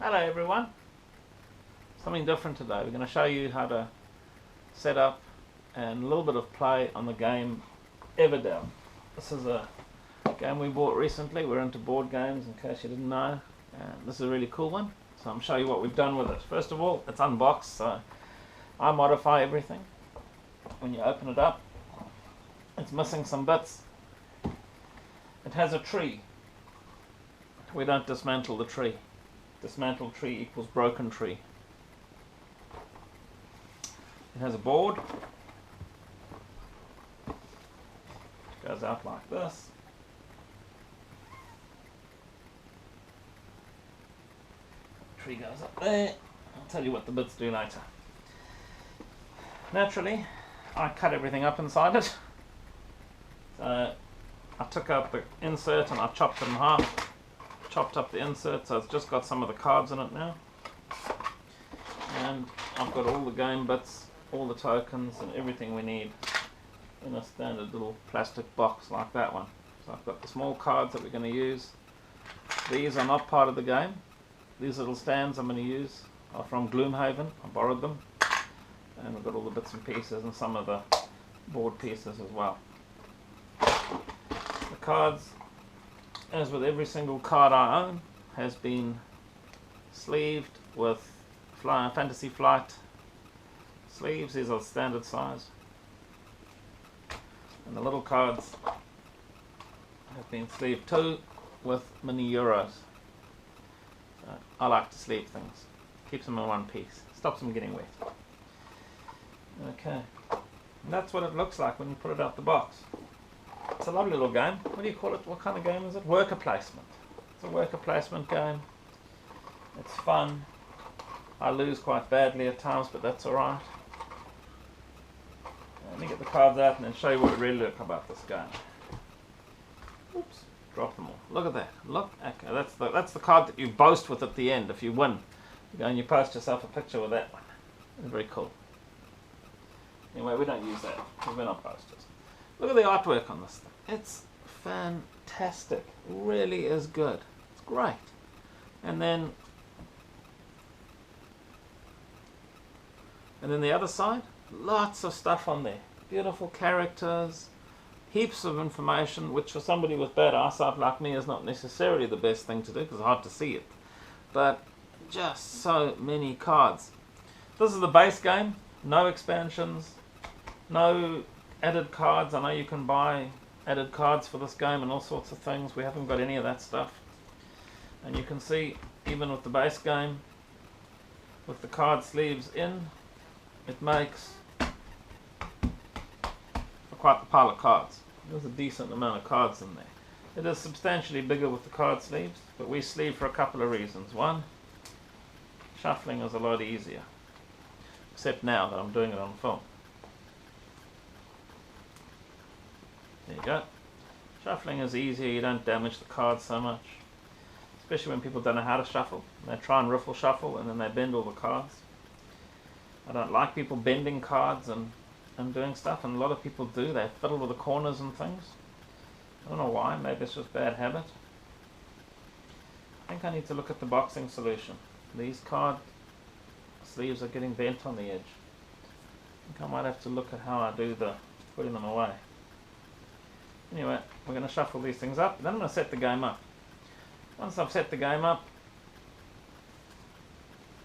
Hello everyone. Something different today. We're going to show you how to set up and a little bit of play on the game Everdell. This is a game we bought recently. We're into board games in case you didn't know. This is a really cool one. So I'm going to show you what we've done with it. First of all, it's unboxed, so I modify everything. When you open it up, it's missing some bits. It has a tree. We don't dismantle the tree. Dismantled tree equals broken tree. It has a board. It goes out like this. Tree goes up there. I'll tell you what the bits do later. Naturally, I cut everything up inside it. So I took out the insert and I chopped it in half. Chopped up the insert, so it's just got some of the cards in it now. And I've got all the game bits, all the tokens and everything we need in a standard little plastic box like that one. So I've got the small cards that we're going to use. These are not part of the game. These little stands I'm going to use are from Gloomhaven. I borrowed them. And I've got all the bits and pieces and some of the board pieces as well. The cards, as with every single card I own, has been sleeved with Fantasy Flight sleeves. These are standard size. And the little cards have been sleeved too with mini Euros. So I like to sleeve things. Keeps them in one piece. Stops them getting wet. Okay. And that's what it looks like when you put it out the box. It's a lovely little game. What do you call it? What kind of game is it? Worker placement. It's a worker placement game. It's fun. I lose quite badly at times, but that's alright. Let me get the cards out and then show you what it really looks about this game. Oops, drop them all. Look at that. Look, okay, that's the card that you boast with at the end if you win. You go and you post yourself a picture with that one. It's very cool. Anyway, we don't use that because we're not posters. Look at the artwork on this thing. It's fantastic. It really is good. It's great. And then the other side, lots of stuff on there. Beautiful characters, heaps of information, which for somebody with bad eyesight like me is not necessarily the best thing to do because it's hard to see it. But just so many cards. This is the base game. No expansions. No added cards. I know you can buy added cards for this game and all sorts of things. We haven't got any of that stuff. And you can see, even with the base game, with the card sleeves in, it makes for quite the pile of cards. There's a decent amount of cards in there. It is substantially bigger with the card sleeves, but we sleeve for a couple of reasons. One, shuffling is a lot easier. Except now that I'm doing it on film. There you go. Shuffling is easier, you don't damage the cards so much. Especially when people don't know how to shuffle. They try and riffle shuffle and then they bend all the cards. I don't like people bending cards and doing stuff, and a lot of people do. They fiddle with the corners and things. I don't know why, maybe it's just bad habit. I think I need to look at the boxing solution. These card sleeves are getting bent on the edge. I think I might have to look at how I do the putting them away. Anyway, we're going to shuffle these things up, then I'm going to set the game up. Once I've set the game up,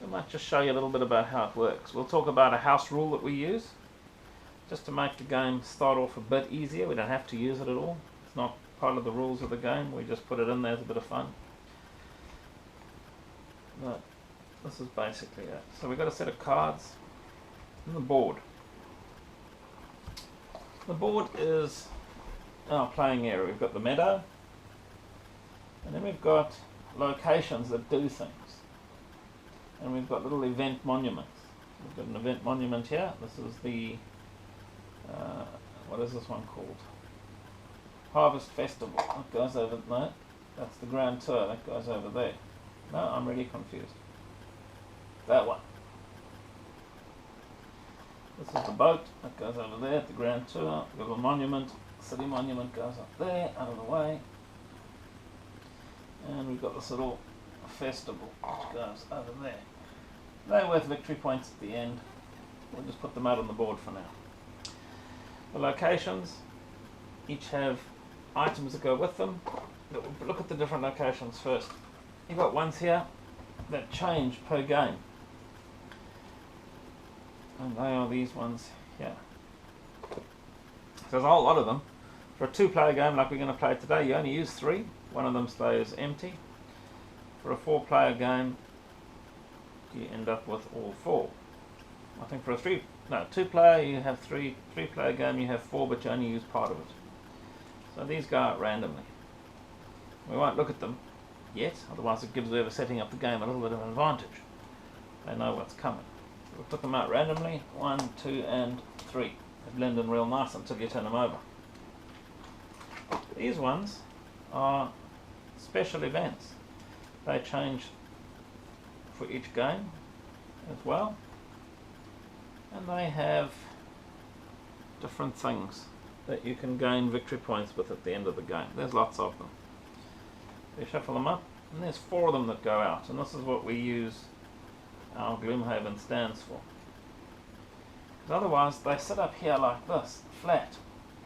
I might just show you a little bit about how it works. We'll talk about a house rule that we use, just to make the game start off a bit easier. We don't have to use it at all. It's not part of the rules of the game. We just put it in there as a bit of fun. But this is basically it. So we've got a set of cards and the board. The board is our playing area. We've got the meadow, and then we've got locations that do things, and we've got little event monuments. We've got an event monument here. This is the what is this one called? Harvest Festival. That goes over there. That's the Grand Tour. That goes over there. No, I'm really confused. That one. This is the boat. That goes over there at the Grand Tour. We've got a monument. City monument goes up there, out of the way. And we've got this little festival, which goes over there. They're worth victory points at the end. We'll just put them out on the board for now. The locations each have items that go with them. We'll look at the different locations first. You've got ones here that change per game. And they are these ones here. So there's a whole lot of them. For a 2-player game like we're going to play today, you only use 3. One of them stays empty. For a 4-player game, you end up with all 4. I think for a 2-player you have 3. 3-player game you have 4, but you only use part of it. So these go out randomly. We won't look at them yet, otherwise it gives whoever setting up the game a little bit of an advantage. They know what's coming. So we'll put them out randomly. 1, 2, and 3. They blend in real nice until you turn them over. These ones are special events. They change for each game as well. And they have different things that you can gain victory points with at the end of the game. There's lots of them. You shuffle them up, and there's 4 of them that go out, and this is what we use our Gloomhaven stands for. Because otherwise they sit up here like this, flat,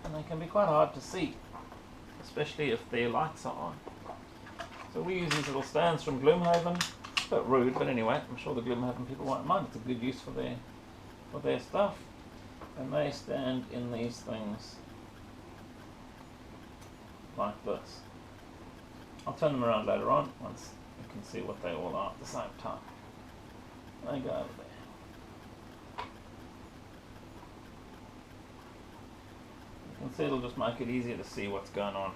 and they can be quite hard to see, especially if their lights are on. So we use these little stands from Gloomhaven. It's a bit rude, but anyway, I'm sure the Gloomhaven people won't mind. It's a good use for their stuff. And they stand in these things like this. I'll turn them around later on once you can see what they all are at the same time. They go over there. You can see it'll just make it easier to see what's going on.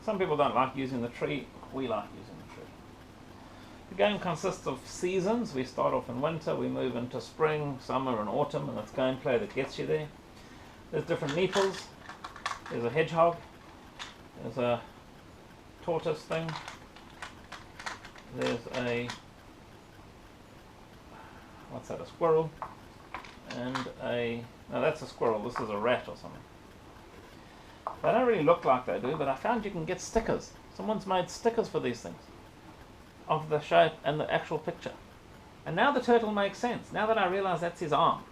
Some people don't like using the tree. We like using the tree. The game consists of seasons. We start off in winter, we move into spring, summer and autumn, and it's gameplay that gets you there. There's different meeples. There's a hedgehog. There's a tortoise thing. There's a, what's that, a squirrel. And no, that's a squirrel. This is a rat or something. They don't really look like they do, but I found you can get stickers. Someone's made stickers for these things of the shape and the actual picture. And now the turtle makes sense. Now that I realise that's his arm.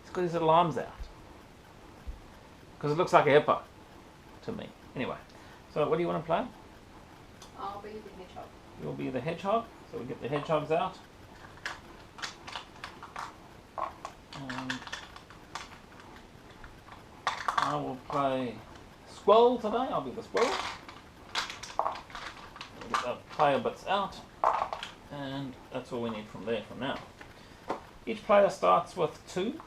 It's got his little arms out. Because it looks like a hippo to me. Anyway, so what do you want to play? I'll be the hedgehog. You'll be the hedgehog. So we get the hedgehogs out. And I will play squirrel today. I'll be the squirrel. We'll get the player bits out. And that's all we need from there from now. Each player starts with 2.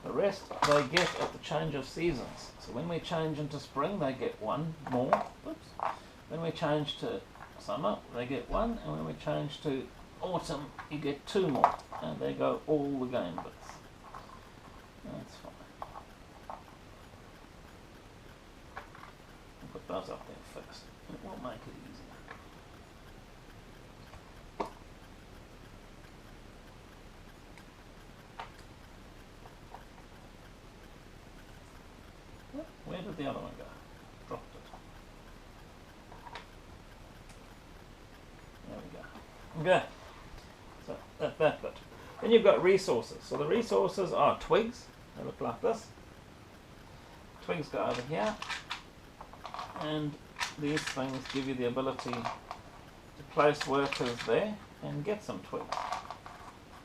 The rest they get at the change of seasons. So when we change into spring, they get 1 more. Oops. When we change to summer, they get 1. And when we change to autumn, you get 2 more. And there go all the game bits. That's fine. We'll put those up there first. It will make it easier. Where did the other one go? Dropped it. There we go. Okay. So that's that bit. Then you've got resources. So the resources are twigs. They look like this. Twigs go over here. And these things give you the ability to place workers there and get some twigs.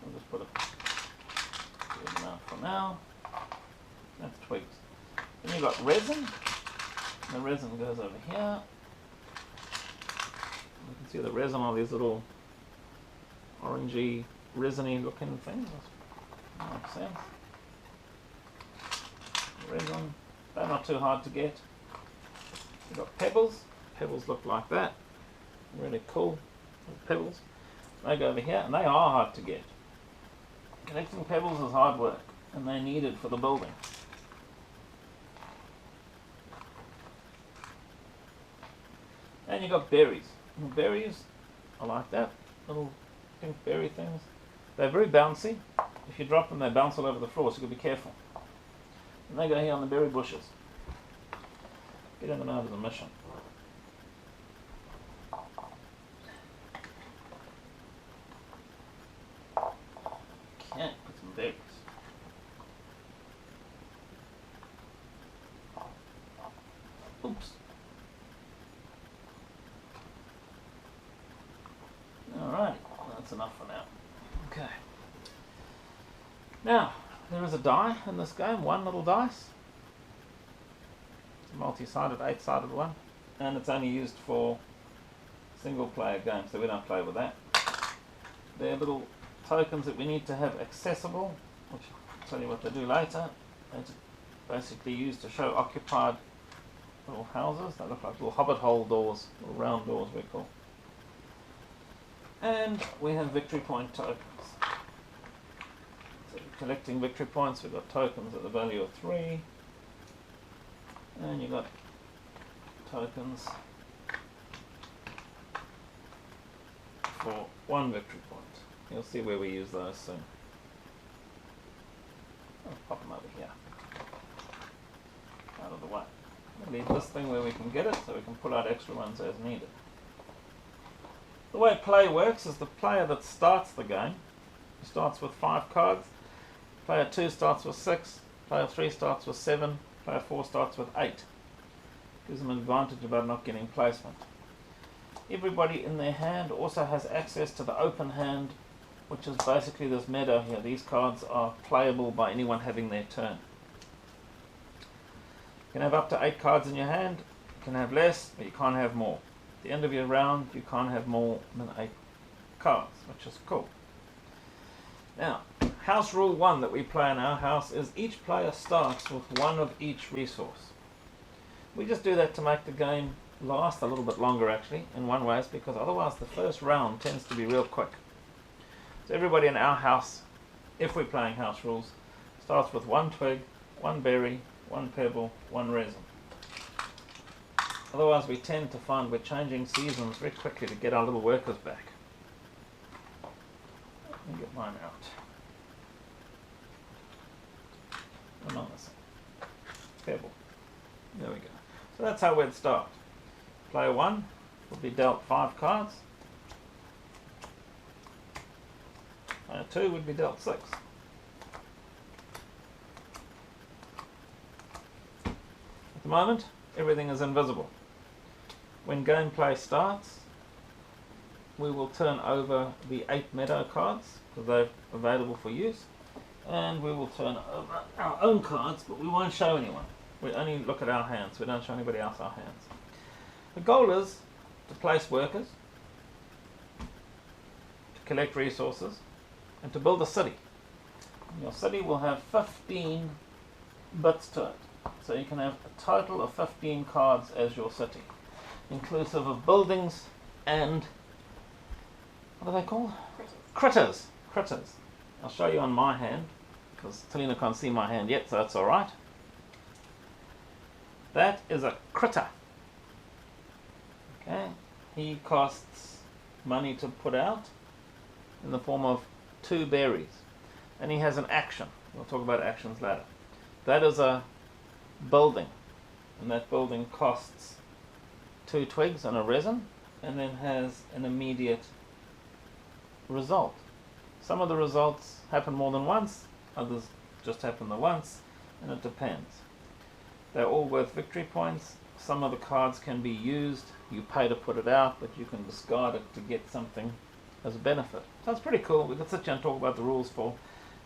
We'll just put it good enough for now. That's twigs. Then you've got resin. The resin goes over here. You can see the resin are these little orangey, resiny looking things. That makes sense. Resin. They're not too hard to get. You've got pebbles. Pebbles look like that. Really cool. Pebbles. They go over here and they are hard to get. Collecting pebbles is hard work and they're needed for the building. And you've got berries. And berries are like that, little pink berry things. They're very bouncy. If you drop them, they bounce all over the floor, so you've got to be careful. And they go here on the berry bushes. Getting them out of the mission. Okay, put some berries. Oops. Alrighty, that's enough for now. Okay. Now, there is a die in this game, one little dice. It's a multi-sided, 8-sided one. And it's only used for single player games, so we don't play with that. They're little tokens that we need to have accessible, which I'll tell you what they do later. They're basically used to show occupied little houses. They look like little hobbit hole doors, little round doors we call. And we have victory point tokens. So collecting victory points, we've got tokens at the value of 3. And you've got tokens for 1 victory point. You'll see where we use those soon. I'll pop them over here. Out of the way. We'll leave this thing where we can get it, so we can pull out extra ones as needed. The way play works is the player that starts the game starts with 5 cards. Player 2 starts with 6. Player 3 starts with 7. Player 4 starts with 8. Gives them an advantage about not getting placement. Everybody in their hand also has access to the open hand, which is basically this meadow here. These cards are playable by anyone having their turn. You can have up to 8 cards in your hand. You can have less, but you can't have more. At the end of your round, you can't have more than 8 cards, which is cool. Now, house rule 1 that we play in our house is each player starts with 1 of each resource. We just do that to make the game last a little bit longer, actually, in one way, because otherwise the first round tends to be real quick. So everybody in our house, if we're playing house rules, starts with 1 twig, 1 berry, 1 pebble, 1 resin. Otherwise we tend to find we're changing seasons very quickly to get our little workers back. Let me get mine out. I'm on this pebble. There we go. So that's how we'd start. Player 1 will be dealt 5 cards. Player 2 would be dealt 6. At the moment, everything is invisible. When gameplay starts, we will turn over the 8 meadow cards, because they're available for use, and we will turn over our own cards, but we won't show anyone. We only look at our hands, we don't show anybody else our hands. The goal is to place workers, to collect resources, and to build a city. And your city will have 15 bits to it. So you can have a total of 15 cards as your city, inclusive of buildings and, what are they called? Critters. Critters. I'll show you on my hand, because Talina can't see my hand yet, so that's alright. That is a critter. Okay, he costs money to put out in the form of 2 berries. And he has an action. We'll talk about actions later. That is a building. And that building costs 2 twigs and a resin, and then has an immediate result. Some of the results happen more than once, others just happen the once, and it depends. They're all worth victory points. Some of the cards can be used. You pay to put it out, but you can discard it to get something as a benefit. So it's pretty cool. We could sit here and talk about the rules for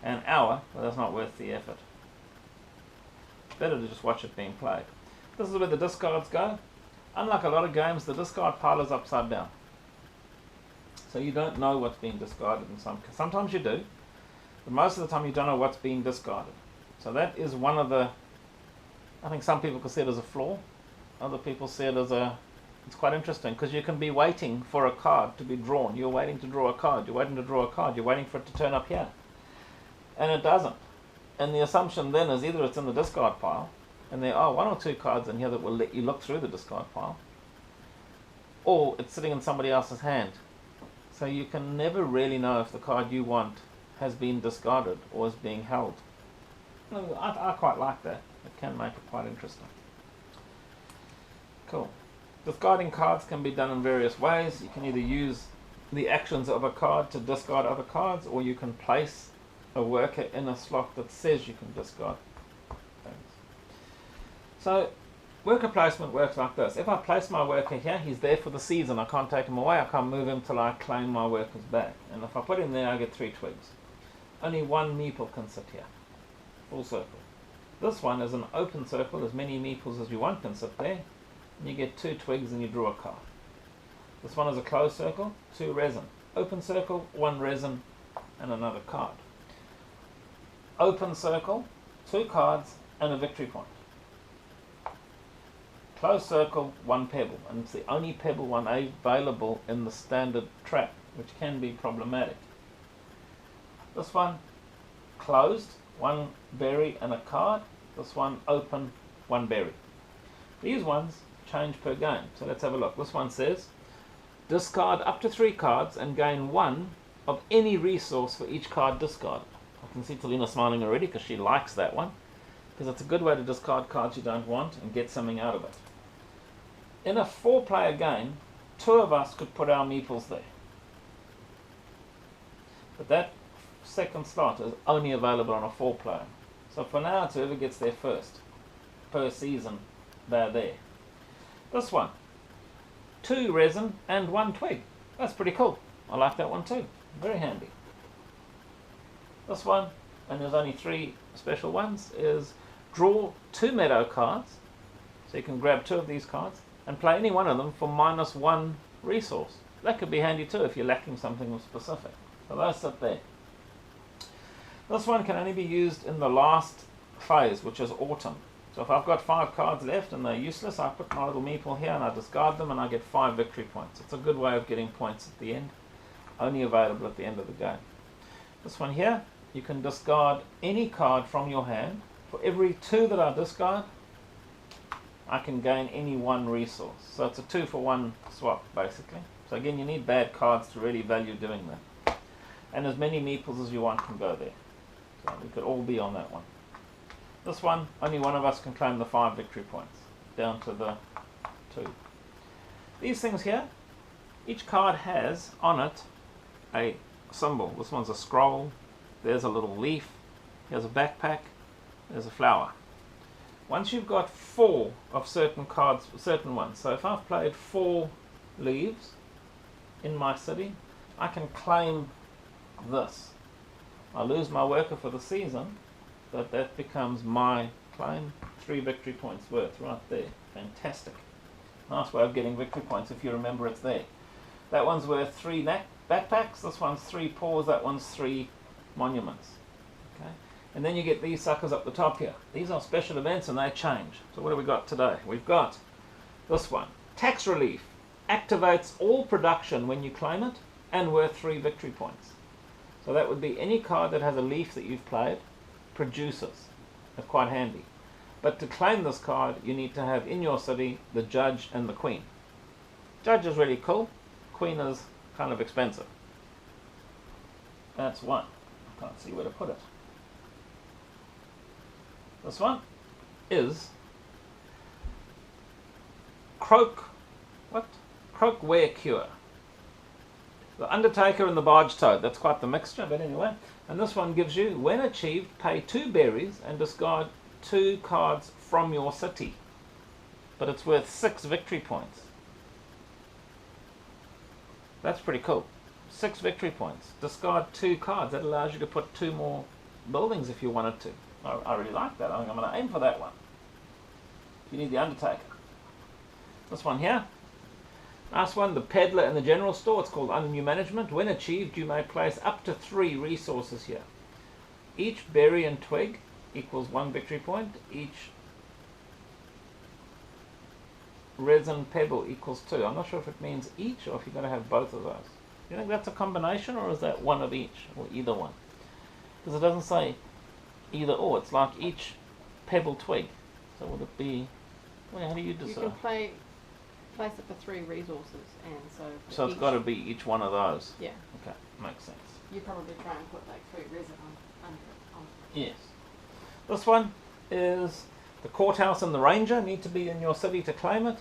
an hour, but that's not worth the effort. It's better to just watch it being played. This is where the discards go. Unlike a lot of games, the discard pile is upside down. So you don't know what's being discarded in some cases. Sometimes you do, but most of the time you don't know what's being discarded. So that is one of the, I think some people could see it as a flaw. Other people see it as it's quite interesting, because you can be waiting for a card to be drawn. You're waiting to draw a card. You're waiting to draw a card. You're waiting for it to turn up here. And it doesn't. And the assumption then is either it's in the discard pile, and there are 1 or 2 cards in here that will let you look through the discard pile, or it's sitting in somebody else's hand. So you can never really know if the card you want has been discarded or is being held. I quite like that. It can make it quite interesting. Cool. Discarding cards can be done in various ways. You can either use the actions of a card to discard other cards, or you can place a worker in a slot that says you can discard things. So worker placement works like this. If I place my worker here, he's there for the season. I can't take him away. I can't move him till I claim my workers back. And if I put him there, I get 3 twigs. Only 1 meeple can sit here. Full circle. This one is an open circle. As many meeples as you want can sit there. And you get 2 twigs and you draw a card. This one is a closed circle, 2 resin. Open circle, 1 resin and another card. Open circle, 2 cards and a victory point. Closed circle, 1 pebble. And it's the only pebble one available in the standard trap, which can be problematic. This one, closed, 1 berry and a card. This one, open, 1 berry. These ones change per game. So let's have a look. This one says, discard up to 3 cards and gain 1 of any resource for each card discarded. I can see Talina smiling already because she likes that one, because it's a good way to discard cards you don't want and get something out of it. In a 4-player game, 2 of us could put our meeples there. But that second slot is only available on a 4-player. So for now, it's whoever gets there first. Per season, they're there. This one, 2 resin and 1 twig. That's pretty cool. I like that one too. Very handy. This one, and there's only 3 special ones, is draw 2 meadow cards. So you can grab 2 of these cards and play any one of them for -1 resource. That could be handy too if you're lacking something specific. So those sit there. This one can only be used in the last phase, which is autumn. So if I've got 5 cards left and they're useless, I put my little meeple here and I discard them and I get 5 victory points. It's a good way of getting points at the end. Only available at the end of the game. This one here, you can discard any card from your hand. For every 2 that I discard, I can gain any 1 resource. So it's a 2-for-1 swap, basically. So again, you need bad cards to really value doing that. And as many meeples as you want can go there. So we could all be on that one. This one, only one of us can claim the 5 victory points, down to the 2. These things here, each card has on it a symbol. This one's a scroll, there's a little leaf, here's a backpack, there's a flower. Once you've got 4 of certain cards, certain ones, so if I've played 4 leaves in my city, I can claim this. I lose my worker for the season, but that becomes my claim. 3 victory points worth right there. Fantastic. Nice way of getting victory points if you remember it's there. That one's worth 3 backpacks, this one's 3 paws, that one's 3 monuments. Okay? And then you get these suckers up the top here. These are special events and they change. So what have we got today? We've got this one. Tax relief. Activates all production when you claim it and worth 3 victory points. So that would be any card that has a leaf that you've played produces. That's quite handy. But to claim this card, you need to have in your city the judge and the queen. Judge is really cool. Queen is kind of expensive. That's one. I can't see where to put it. This one is Croak Wear Cure. The Undertaker and the Barge Toad. That's quite the mixture, but anyway. And this one gives you, when achieved, pay 2 berries and discard 2 cards from your city. But it's worth 6 victory points. That's pretty cool. 6 victory points. Discard 2 cards. That allows you to put 2 more buildings if you wanted to. I really like that. I think I'm going to aim for that one. You need the Undertaker. This one here. Last one, the Peddler in the general store. It's called Under New Management. When achieved, you may place up to 3 resources here. Each berry and twig equals 1 victory point. Each resin pebble equals 2. I'm not sure if it means each or if you're going to have both of those. Do you think that's a combination or is that one of each or either one? Because it doesn't say either or. It's like each pebble twig. So would it be... Well, how do you decide? You can place it for 3 resources, and so it's got to be each one of those. Yeah. Okay, makes sense. You probably try and put like 3 resin under it. Yes. This one is the courthouse and the ranger need to be in your city to claim it.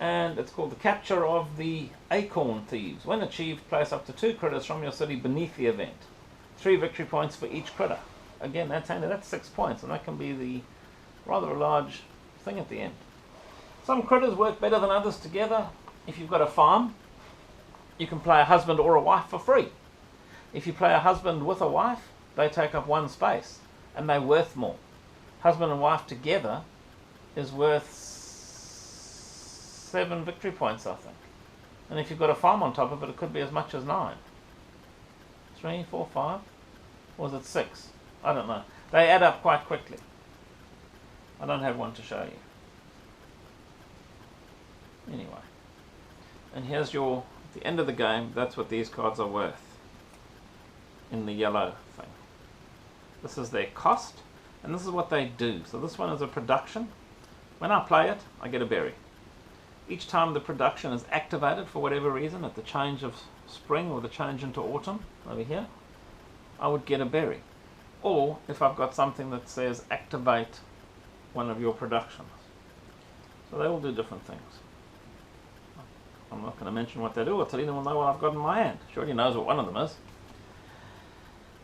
and it's called the capture of the Acorn Thieves. When achieved, place up to 2 critters from your city beneath the event. 3 victory points for each critter. Again, that's 6 points, and that can be the rather a large thing at the end. Some critters work better than others together. If you've got a farm, you can play a husband or a wife for free. If you play a husband with a wife, they take up 1 space, and they're worth more. Husband and wife together is worth 7 victory points, I think. And if you've got a farm on top of it, it could be as much as 9. 3, 4, 5, or is it 6? I don't know. They add up quite quickly. I don't have one to show you. Anyway, and here's your, at the end of the game, that's what these cards are worth in the yellow thing. This is their cost, and this is what they do. So this one is a production. When I play it, I get a berry. Each time the production is activated for whatever reason, at the change of spring or the change into autumn, over here, I would get a berry. Or if I've got something that says activate one of your productions. So they all do different things. I'm not going to mention what they do, or Talina will know what I've got in my hand. She already knows what one of them is.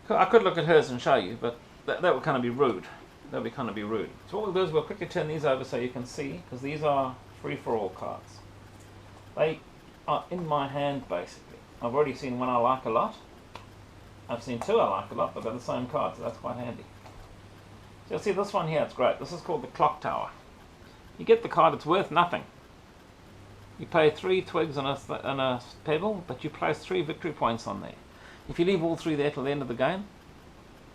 I could look at hers and show you, but that would kind of be rude. That would be kind of be rude. So what we'll do is we'll quickly turn these over so you can see, because these are free-for-all cards. They are in my hand, basically. I've already seen one I like a lot. I've seen 2 I like a lot, but they're the same card, so that's quite handy. So you'll see this one here, it's great. This is called the Clock Tower. You get the card, it's worth nothing. You pay 3 twigs and a pebble, but you place 3 victory points on there. If you leave all 3 there till the end of the game,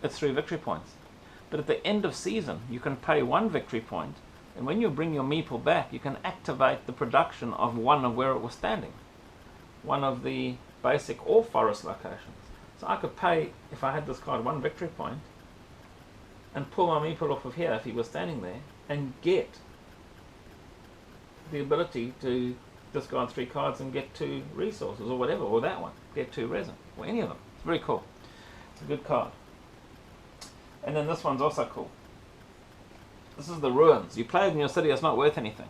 it's 3 victory points. But at the end of season, you can pay 1 victory point, and when you bring your meeple back, you can activate the production of one of where it was standing. One of the basic or forest locations. So I could pay, if I had this card, 1 victory point, and pull my meeple off of here if he was standing there, and get the ability to discard 3 cards and get 2 resources, or whatever, or that one, get 2 resin, or any of them. It's very cool. It's a good card. And then this one's also cool. This is the Ruins. You play it in your city, it's not worth anything.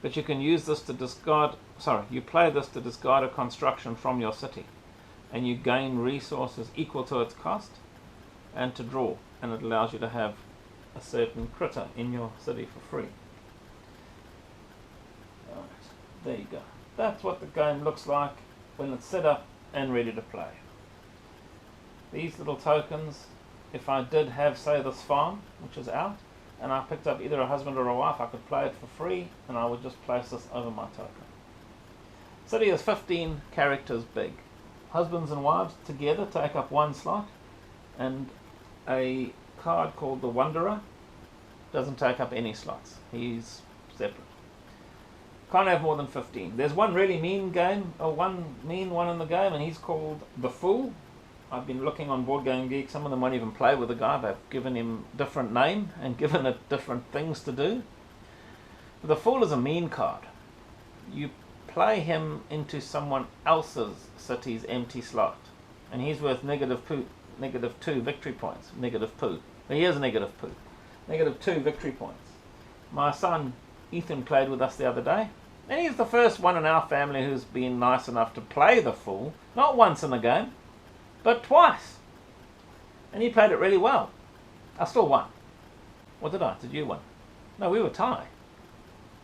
But you can use this to discard, you play this to discard a construction from your city. And you gain resources equal to its cost, and to draw. And it allows you to have a certain critter in your city for free. Alright, there you go. That's what the game looks like when it's set up and ready to play. These little tokens, if I did have, say, this farm, which is out, and I picked up either a husband or a wife, I could play it for free, and I would just place this over my token. City is 15 characters big. Husbands and wives together take up 1 slot, and a card called the Wanderer doesn't take up any slots. He's separate. Can't have more than 15. There's one really mean game, or one mean one in the game, and he's called the Fool. I've been looking on Board Game Geek. Some of them won't even play with the guy. They've given him different name and given it different things to do. But the Fool is a mean card. You play him into someone else's city's empty slot, and he's worth -2 victory points. Negative poo. But here's negative poo. -2 victory points. My son Ethan played with us the other day, and he's the first one in our family who's been nice enough to play the Fool, not once in a game, but twice. And he played it really well. I still won. What did I? Did you win? No, we were tie.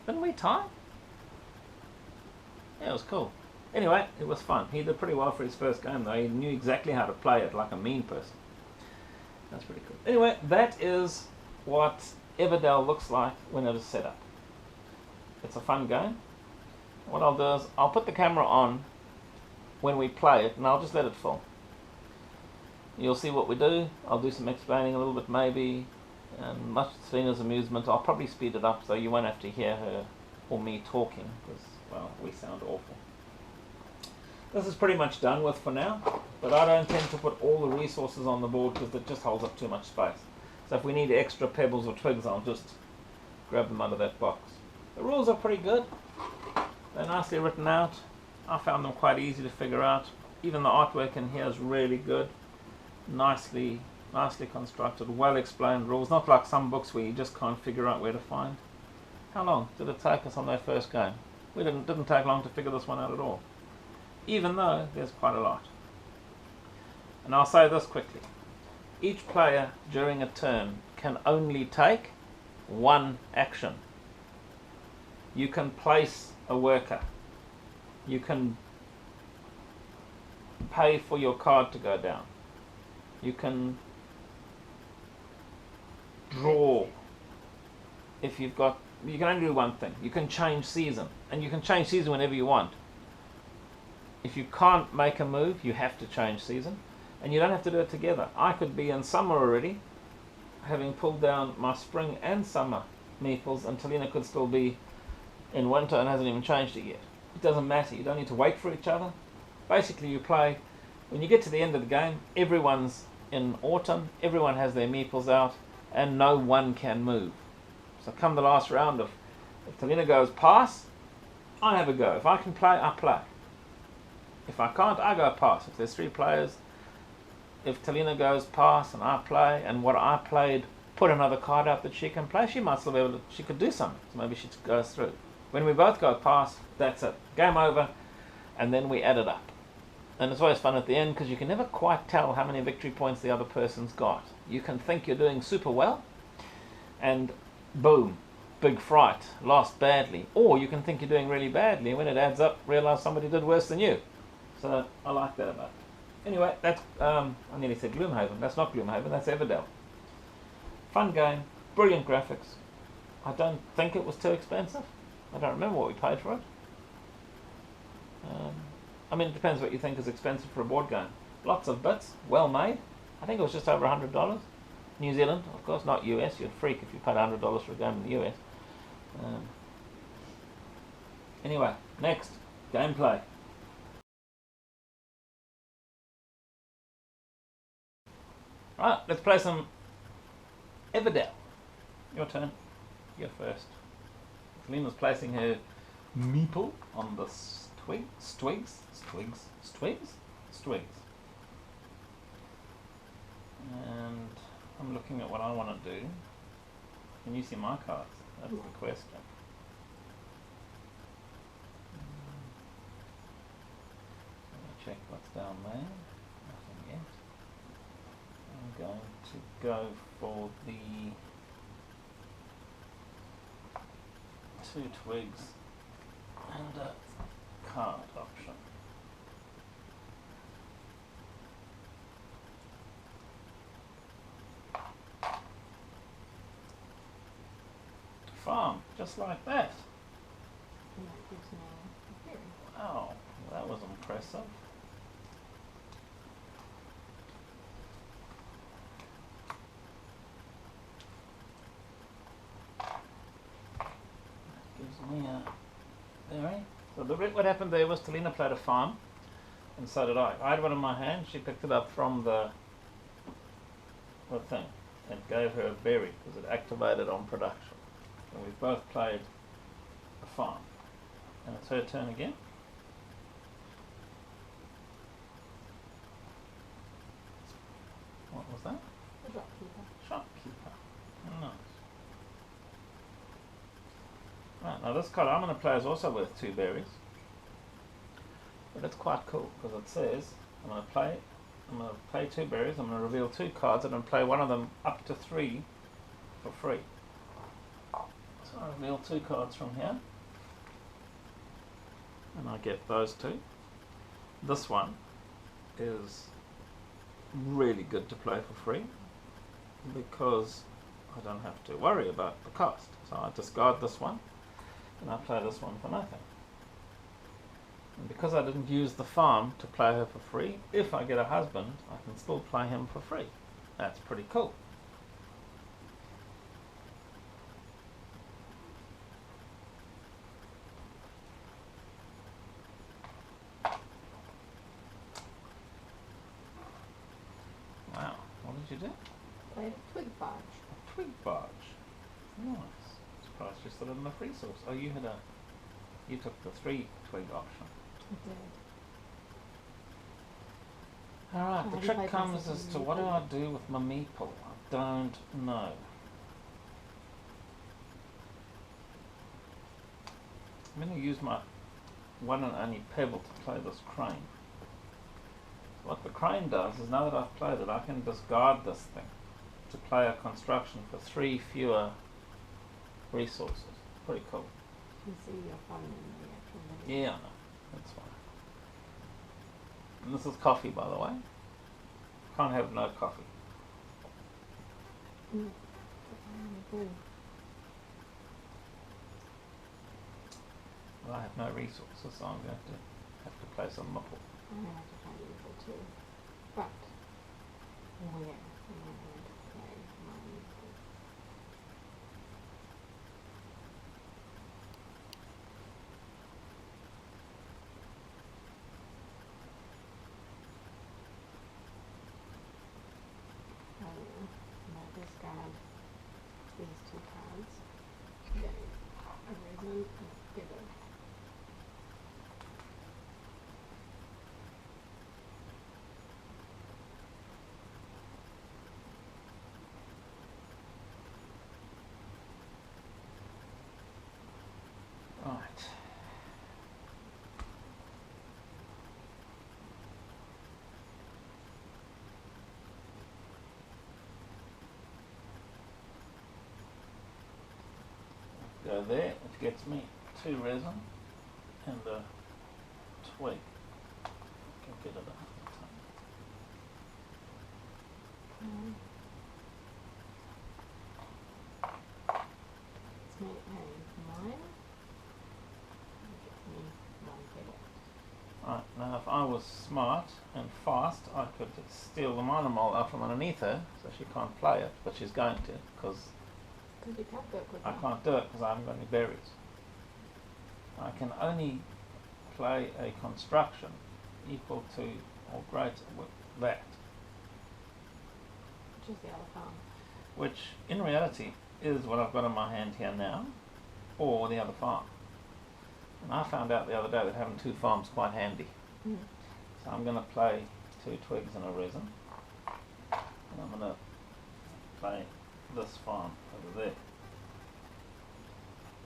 Didn't we tie? Yeah, it was cool. Anyway, it was fun. He did pretty well for his first game though. He knew exactly how to play it like a mean person. That's pretty cool. Anyway, that is what Everdell looks like when it is set up. It's a fun game. What I'll do is I'll put the camera on when we play it, and I'll just let it film. You'll see what we do. I'll do some explaining a little bit maybe, and much to Selina's amusement, I'll probably speed it up so you won't have to hear her or me talking, because, well, we sound awful. This is pretty much done with for now, but I don't tend to put all the resources on the board because it just holds up too much space. So if we need extra pebbles or twigs, I'll just grab them out of that box. The rules are pretty good. They're nicely written out. I found them quite easy to figure out. Even the artwork in here is really good. Nicely constructed, well explained rules. Not like some books where you just can't figure out where to find. How long did it take us on that first game? We didn't take long to figure this one out at all. Even though there's quite a lot. And I'll say this quickly. Each player during a turn can only take one action. You can place a worker. You can pay for your card to go down. You can draw. If you've got, you can only do one thing. You can change season, and you can change season whenever you want. If you can't make a move, you have to change season, and you don't have to do it together. I could be in summer already, having pulled down my spring and summer meeples, and Talina could still be in winter and hasn't even changed it yet. It doesn't matter. You don't need to wait for each other. Basically, you play. When you get to the end of the game, everyone's in autumn. Everyone has their meeples out, and no one can move. So come the last round, if Talina goes pass, I have a go. If I can play, I play. If I can't, I go pass. If there's 3 players, if Talina goes pass and I play, and what I played put another card out that she can play, she might still be able to, she could do something. So maybe she goes through. When we both go pass, that's it. Game over, and then we add it up. And it's always fun at the end because you can never quite tell how many victory points the other person's got. You can think you're doing super well, and boom, big fright, lost badly. Or you can think you're doing really badly, and when it adds up, realize somebody did worse than you. So I like that about it. Anyway, that's, I nearly said Gloomhaven. That's not Gloomhaven, that's Everdell. Fun game, brilliant graphics. I don't think it was too expensive. I don't remember what we paid for it. I mean, it depends what you think is expensive for a board game. Lots of bits, well made. I think it was just over $100. New Zealand, of course, not US. You'd freak if you paid $100 for a game in the US. Anyway, next, gameplay. Right, let's play some Everdell. Your turn. You're first. Talina's placing her meeple on the Twigs. And I'm looking at what I want to do. Can you see my cards? That's the question. Let me check what's down there. Nothing yet. I'm going to go for the 2 Twigs and a card option. Farm, just like that. Wow, that was impressive. Gives me a berry. So what happened there was Talina played a farm, and so did I. I had one in my hand. She picked it up from the thing and gave her a berry because it activated on production. And we both played a farm. And it's her turn again. What was that? The shopkeeper. Shopkeeper. Nice. Right, now this card I'm going to play is also worth 2 berries. But it's quite cool because it says I'm going to play 2 berries, I'm going to reveal 2 cards and then play one of them up to 3 for free. So I reveal 2 cards from here. And I get those 2. This one is really good to play for free because I don't have to worry about the cost. So I discard this one and I play this one for nothing. And because I didn't use the farm to play her for free, if I get a husband, I can still play him for free. That's pretty cool. Wow, what did you do? Played a twig barge. A twig barge. Nice. Surprised you still in the free source. Oh, you took the 3 twig option. I did. Alright, the trick comes as to what do I do with my meeple? I don't know. I'm going to use my one and only pebble to play this crane. What the crane does is, now that I've played it, I can discard this thing to play a construction for 3 fewer resources. Pretty cool. You see your phone in the actual video. Yeah, I know. That's fine. And this is coffee, by the way. Can't have no coffee. Mm. Well, I have no resources, so I'm going to have to play some Mipple. I'm going to have to play Evil too. But, where am I going to play my Evil? I'm going to discard these 2 cards. Get a Resin and a Pebble. Right. Go there, it gets me 2 resin and a twig. Can get it up. Let's make a mine. Get me 1 Pebble. Right, now if I was smart and fast, I could steal the minor mole out from underneath her, so she can't play it, but she's going to, because Because you can't do it with I that. can't do it because I haven't got any berries. I can only play a construction equal to or greater with that, Which is the other farm. which in reality is what I've got in my hand here now, or the other farm. And I found out the other day that having 2 farms is quite handy. Mm. So I'm going to play 2 twigs and a resin, and I'm going to play this farm over there.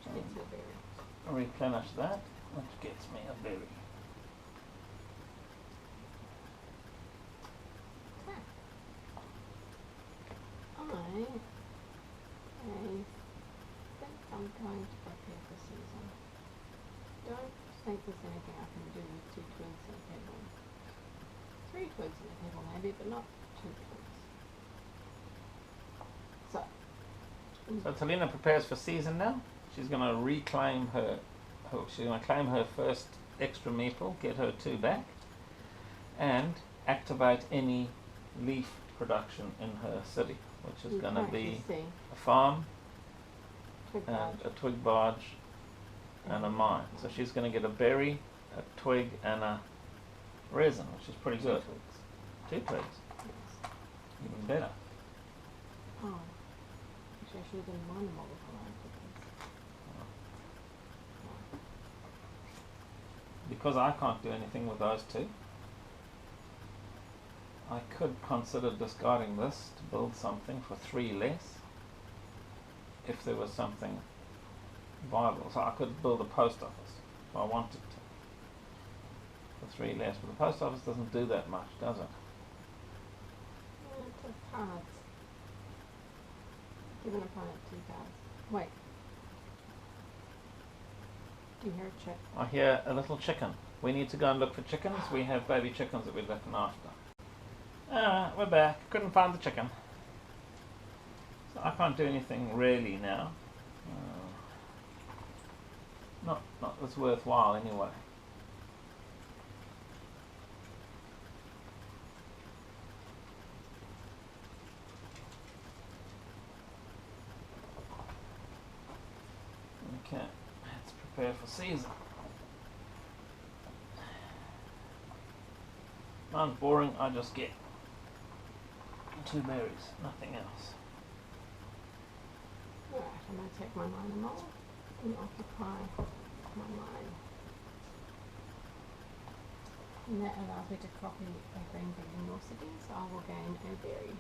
Which gets you a berry. Replenish that, which gets me a berry. Okay. I think I'm going to prepare for season. Don't think there's anything I can do with 2 twigs and a pebble. 3 twigs and a pebble maybe, but not 2 twigs. So. So Talina prepares for season now. She's going to reclaim she's going to claim her first extra meeple, get her 2 back, and activate any leaf production in her city, which is going to be a farm, Twig and barge. a twig barge, and a mine. So she's going to get a berry, a twig, and a resin, which is pretty 2 good. twigs. 2 twigs, Yes. even better. Oh. Actually, I should have done one more before I put this. Because I can't do anything with those 2, I could consider discarding this to build something for 3 less, if there was something viable. So I could build a post office if I wanted to, for 3 less, but the post office doesn't do that much, does it? It's a cards. Give an opponent 2 cards. Wait. Do you hear a chick? I hear a little chicken. We need to go and look for chickens. We have baby chickens that we're looking after. We're back. Couldn't find the chicken. So I can't do anything really now. Not that's worthwhile anyway. Okay, let's prepare for season. Mine's boring, I just get 2 berries, nothing else. Alright, I'm going to take my mine and mold and occupy my mine. And that allows me to copy a green thing in your city, so I will gain a berry.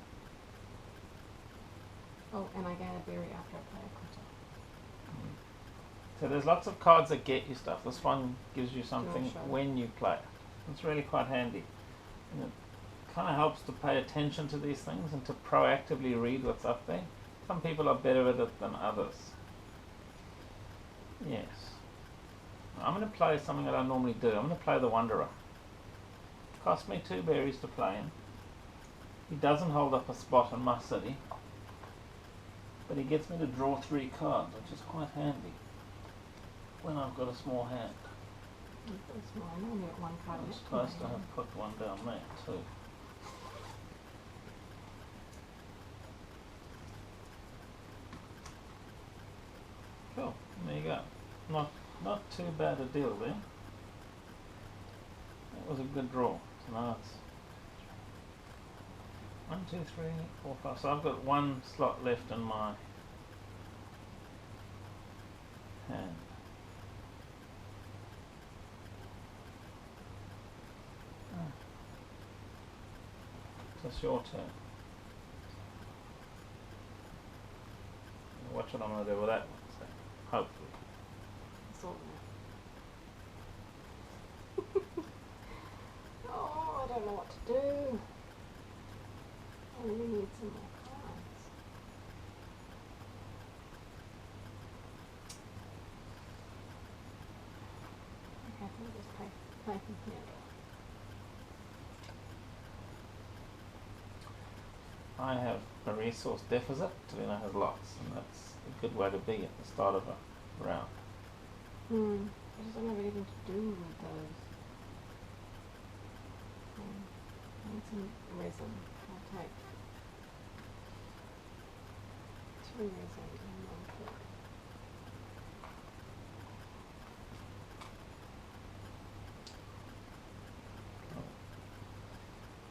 Oh, and I gain a berry after I play a critter. So there's lots of cards that get you stuff. This one gives you something Sure. when you play it. It's really quite handy. And it kind of helps to pay attention to these things and to proactively read what's up there. Some people are better at it than others. Yes. I'm going to play something that I normally do. I'm going to play the Wanderer. It cost me 2 berries to play him. He doesn't hold up a spot in my city, but he gets me to draw 3 cards, which is quite handy when I've got a small hand. You've got a small, I'm only at 1 card I'm left. supposed to have put one down there too. Cool, there you go. Not too bad a deal there. That was a good draw. So now it's 1, 2, 3, 4, 5. So I've got 1 slot left in my hand. So it's your turn. Watch what I'm going to do with that one. So hopefully. It's all that. Oh, I don't know what to do. I really need some more cards. Okay, I think I'll just play from here. I have a resource deficit, Talina has lots, and that's a good way to be at the start of a round. I just don't have anything to do with those. I need some resin. I'll take 2 resin and 1 twig.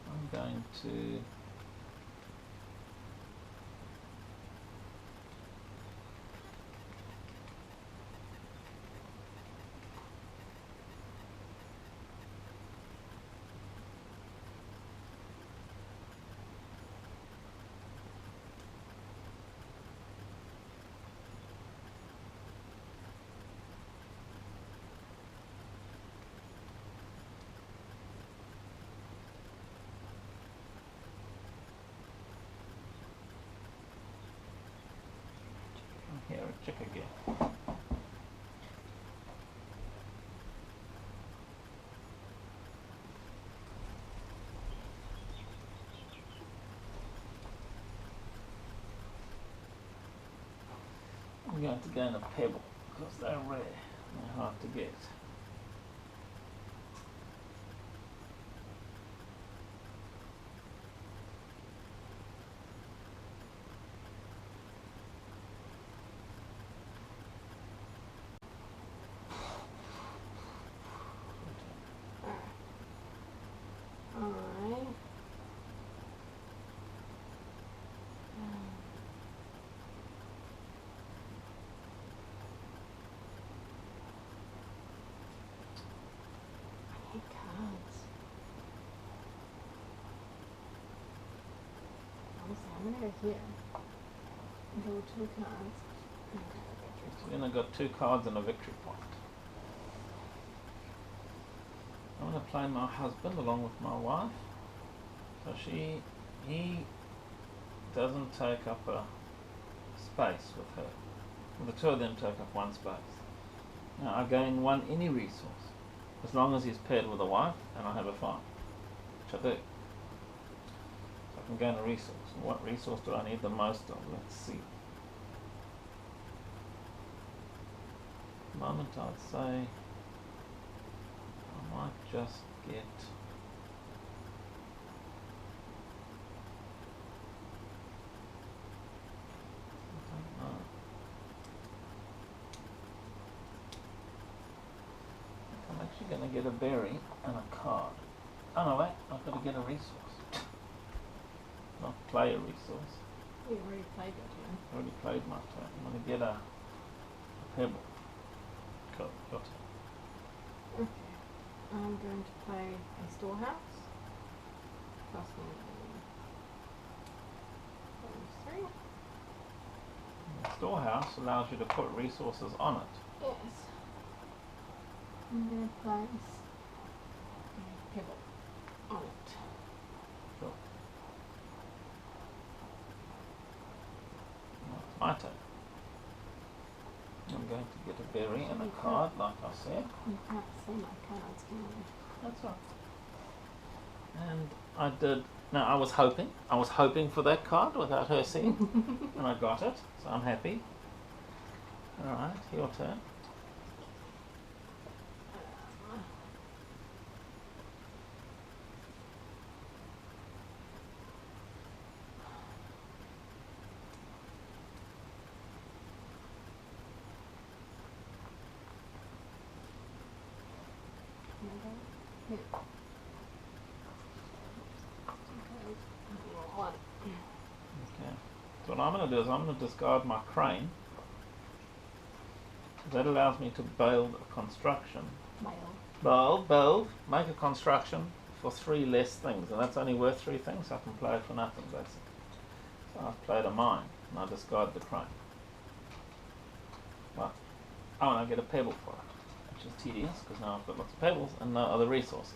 I'm going to here a chick again. I'm going to gain a pebble because they're rare and they're hard to get. I need cards. Honestly, I'm gonna go here and draw 2 cards. And grab a victory So point. then I've got 2 cards and a victory point. I'm going to play my husband along with my wife. So he doesn't take up a space with her. Well, the 2 of them take up 1 space. Now I gain 1 any resource, as long as he's paired with a wife and I have a farm, which I do. So I can gain a resource. And what resource do I need the most of? Let's see. At the moment I'd say I might just get I'm actually going to get a berry and a card. Oh no, wait, I've got to get a resource. Not play a resource. You already played your turn. I already played my turn. I'm going to get a pebble. Cool, your turn. Okay. I'm going to play a storehouse. Cost me 3. The storehouse allows you to put resources on it. Yes. I'm going to place a pebble on it. Cool. Now it's my turn. I'm going to get a berry and a card, like I said. You can't see my cards, can you? That's right. And I did. Now I was hoping for that card without her seeing, and I got it, so I'm happy. All right, your turn. Okay. So what I'm going to do is I'm going to discard my crane. That allows me to build a construction. Build, make a construction for 3 less things, and that's only worth 3 things, so I can play it for nothing basically. So I've played a mine, and I discard the crane. But, oh, and I get a pebble for it, which is tedious, because now I've got lots of pebbles and no other resources.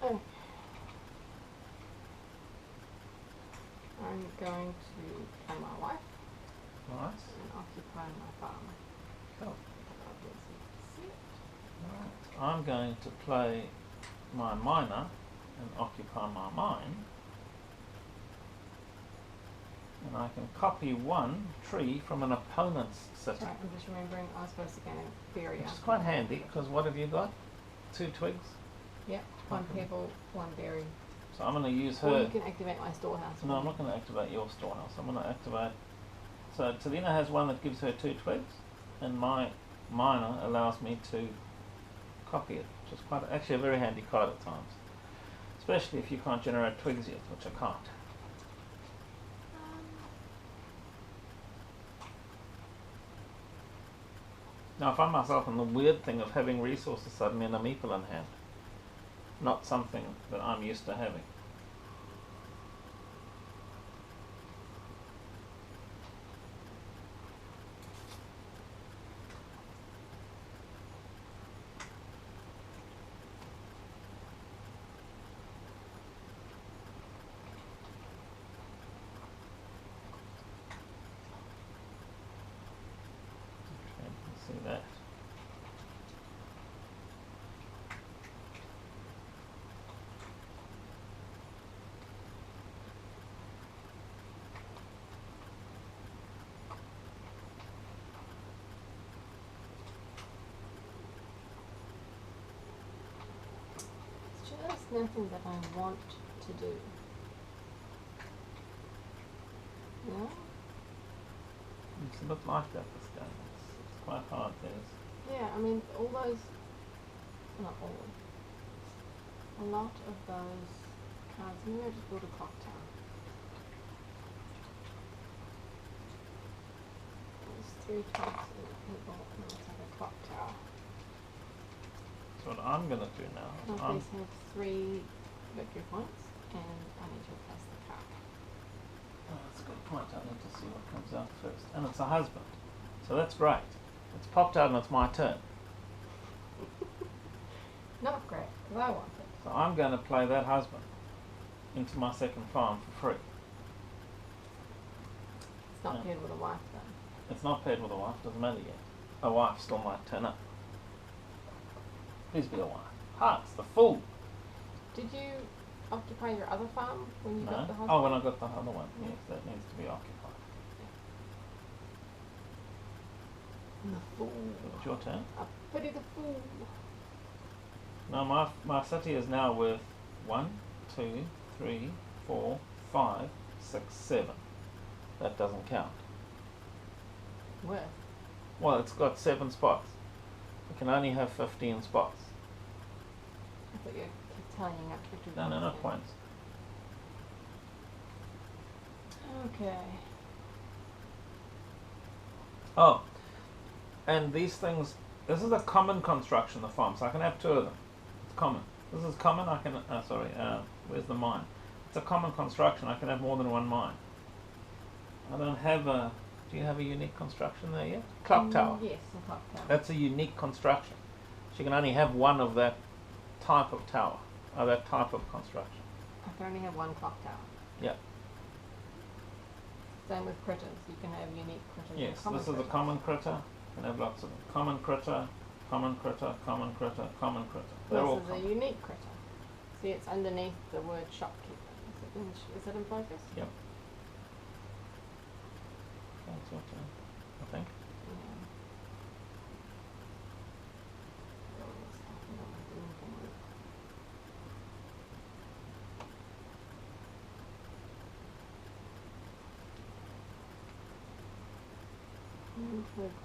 Oh. I'm going to play my wife. Right. And occupy my farm. Cool. Right. I'm going to play my miner and occupy my mine. And I can copy 1 tree from an opponent's city. Sorry, I'm just remembering I was supposed to get a berry. Which is quite handy, because what have you got? 2 twigs? Yep, 1 pebble, 1 berry. So I'm going to use her. Or you can activate my storehouse. No, I'm not going to activate your storehouse. I'm going to activate. So Talina has 1 that gives her 2 twigs, and my miner allows me to copy it, which is quite actually a very handy card at times, especially if you can't generate twigs yet, which I can't. Now I find myself in the weird thing of having resources suddenly and a meeple in hand. Not something that I'm used to having. See that. It's just nothing that I want to do. No? It's a bit like that this game. It's quite hard. Yeah, I mean, all those, not all, a lot of those cards. Maybe I just build a clock tower. There's 3 twigs and a pebble, and let's have a clock tower. So what I'm going to do now is Now these have 3 victory points, and I need to replace the card. Oh, that's a good point. I need to see what comes out first. And it's a husband. So that's great. It's popped out and it's my turn. Not great, because I want it. So I'm going to play that husband into my second farm for free. It's not paired with a wife, though. It's not paired with a wife, doesn't matter yet. A wife still might turn up. Please be a wife. Hearts, the fool. Did you occupy your other farm when you No? got the husband? Oh, when I got the other one. Yes, that needs to be occupied. The fool. It's your turn. I pity the fool. Now my city is now worth 1, 2, 3, 4, 5, 6, 7. That doesn't count. Worth. Well, it's got 7 spots. It can only have 15 spots. I thought you were tallying up victory No, points. not points. Okay. Oh, and these things, this is a common construction, the farm, so I can have 2 of them. It's common. This is common, I can, where's the mine? It's a common construction, I can have more than 1 mine. I don't have a Do you have a unique construction there yet? Clock tower. Yes, a clock tower. That's a unique construction. She can only have one of that type of tower, or that type of construction. I can only have one clock tower. Yeah. Same with critters. You can have unique critters. Yes, and common this is a critters. common critter. You can have lots of them. Common critter, common critter, common critter, common critter. They're all This is common. a unique critter. See, it's underneath the word shopkeeper. Is it in focus? Yep. That's your turn, I think. Yeah. And with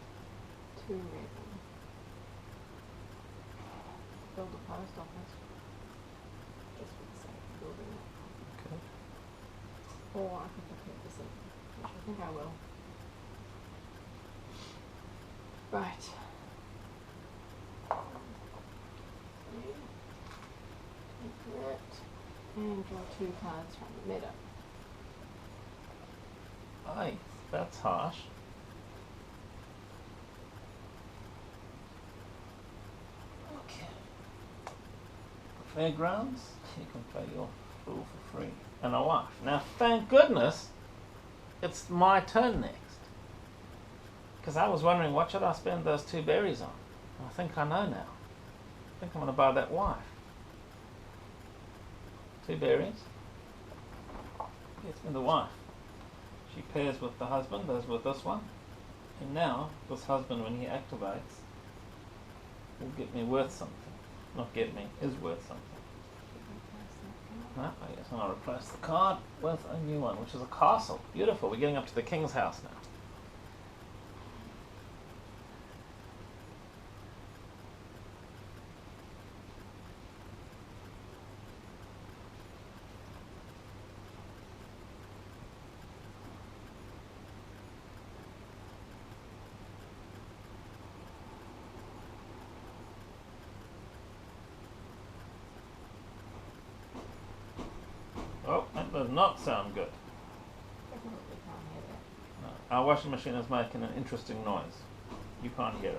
2 resin. Build a post office. Just for the sake of building it. Okay. Or I could prepare this in, which I think I will. Right. Take that and draw 2 cards from the meadow. Aye, that's harsh. Okay. Fairgrounds, you can play your fool for free. And a wife. Now, thank goodness, it's my turn next. Because I was wondering, what should I spend those 2 berries on? I think I know now. I think I'm going to buy that wife. 2 berries. Gets me the wife. She pairs with the husband, as with this one. And now, this husband, when he activates, will get me worth something. Not get me, is worth something. No, I guess I'll replace the card with a new one, which is a castle. Beautiful. We're getting up to the king's house now. Oh, that does not sound good. Definitely can't hear that. No, our washing machine is making an interesting noise. You can't hear it.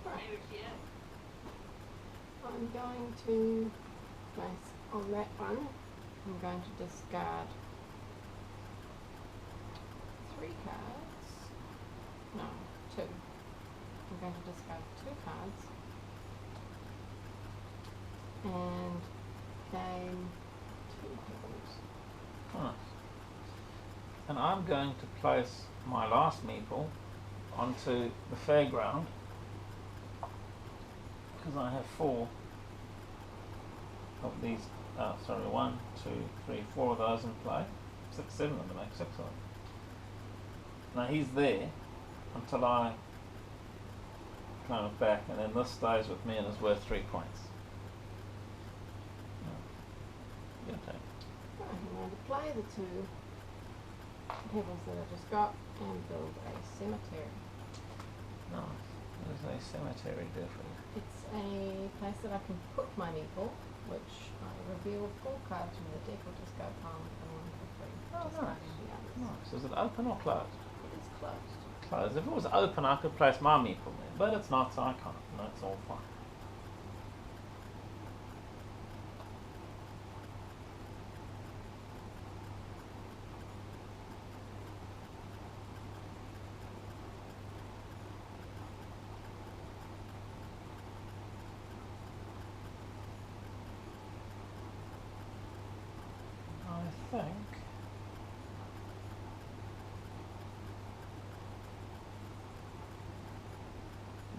Right. I'm going to place on that one. I'm going to discard 3 cards. No, 2. I'm going to discard 2 cards and gain 2 pebbles. Nice. And I'm going to place my last meeple onto the fairground because I have 4 of these. Sorry, 1, 2, 3, 4 of those in play. 6, 7 of them to make 6 of them. Now he's there until I claim it back, and then this stays with me and is worth 3 points. Your turn. Right, I'm going to play the 2 pebbles that I just got and build a cemetery. Nice. What does a cemetery do for you? It's a place that I can put my meeple, which I reveal 4 cards from the deck or just go palm and 1 for free. Oh, discarding nice. the others. Nice. Is it open or closed? It is closed. Closed. If it was open, I could place my meeple there, but it's not, so I can't. And that's all fine. I think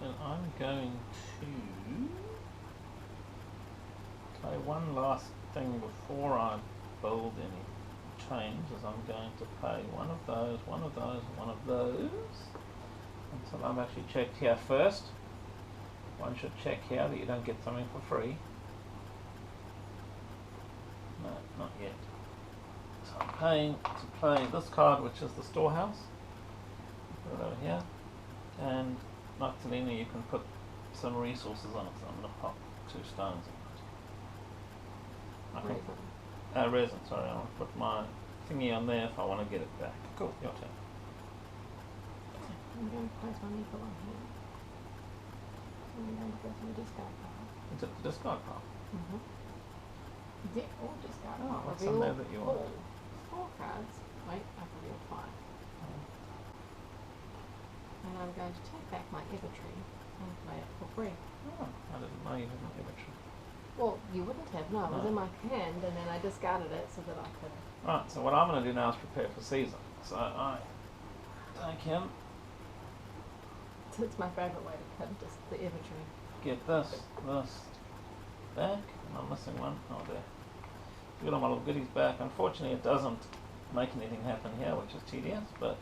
that I'm going to play one last thing before I build any changes. I'm going to pay one of those, one of those, one of those until I've actually checked here first. One should check here that you don't get something for free. No, not yet. So I'm paying to play this card, which is the storehouse. Put it over here. And Noctilina, you can put some resources on it, so I'm going to pop 2 stones in it. Resin. Resin, sorry, I'll put my thingy on there if I want to get it back. Cool, your turn. I'm going to place my nickel on here. And I'm going to go to the discard pile. It's at the discard pile. Mm-hmm. Deck or discard Oh, pile. what's in there that you want? 4 cards. Wait, I've revealed 5. And I'm going to take back my Evertree and play it for free. Oh, I didn't know you had an Evertree. Well, you wouldn't have, no. It was No. in my hand and then I discarded it so that I could. Right, so what I'm going to do now is prepare for season. So I take him, It's my favourite way to cut just the Evertree. get this back, and I'm missing one. Oh there. Get all my little goodies back. Unfortunately it doesn't make anything happen here, which is tedious, but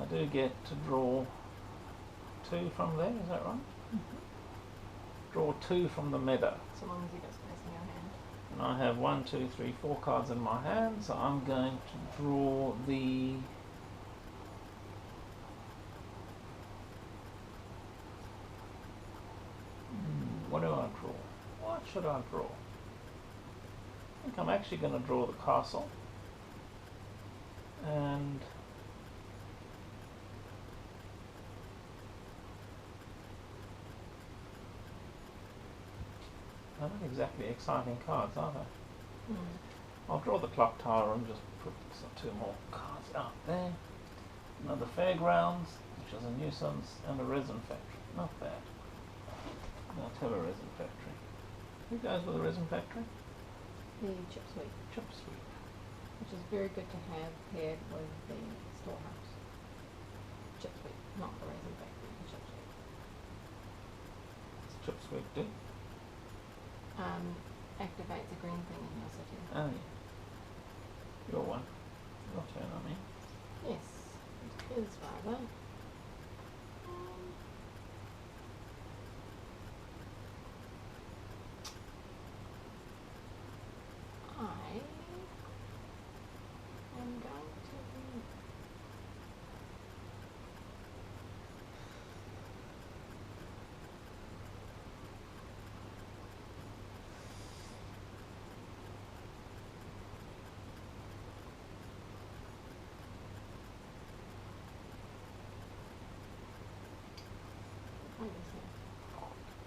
I do get to draw 2 from there, is that right? Mm-hmm. Draw 2 from the meadow. So long as you got space in your hand. And I have 1, 2, 3, 4 cards in my hand, so I'm going to draw the what do I draw? What should I draw? I think I'm actually going to draw the castle. And they're not exactly exciting cards, are they? I'll draw the clock tower and just put 2 more cards out there. Another fairgrounds, which is a nuisance, and a resin factory. Not bad. Let's have a resin factory. Who goes with a resin factory? The chip sweep, Chip sweep. which is very good to have paired with the storehouse. Chip sweep, not the resin factory, the chip sweep. What's chip sweep do? Activates a green thing in your city. Oh yeah. Your one. Your turn, I mean. Yes, it is rather. I am going to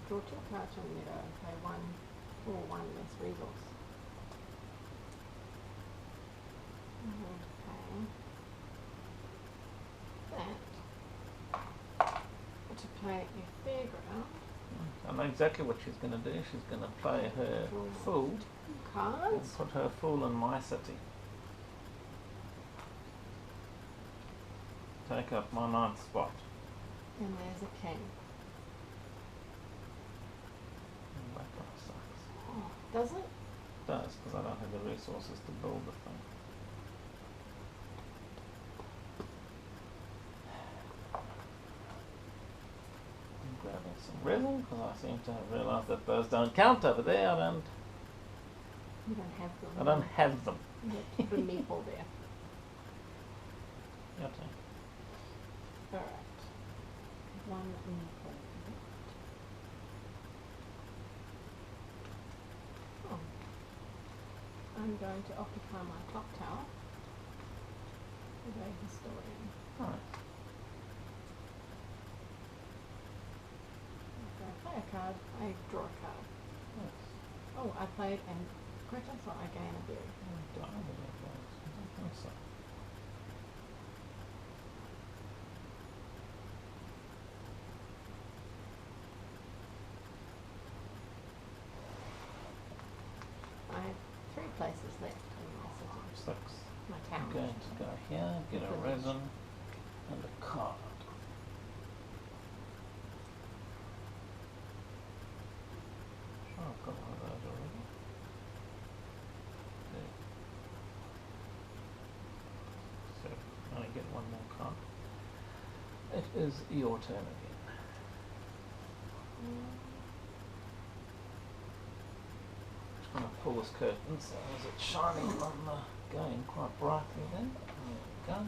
draw 2 cards from the meadow and play 1 or 1 less resource. Okay. That to play a fairground. I know exactly what she's going to do. She's going to play her fool Cards. and put her fool in my city. Take up my 9th spot. And there's a king. And that kind of sucks. Oh, does it? It does, because I don't have the resources to build the thing. I'm grabbing some resin, because I seem to have realised that those don't count over there. You don't have them. I don't have them. You have to put a meeple there. Your turn. Alright. 1 meeple. Oh. I'm going to occupy my clock tower with a historian. Alright. After I play a card, I draw a card. Yes. Oh, I played and critter, so I gain a berry. I don't think so. I have 3 places left in my city. 6. My town. I'm going to go here, get a Village. resin and a card. Sure, I've got one of those already. There. So, I only get 1 more card. It is your turn again. Just going to pull this curtain so as it's shining on the game quite brightly there. There we go.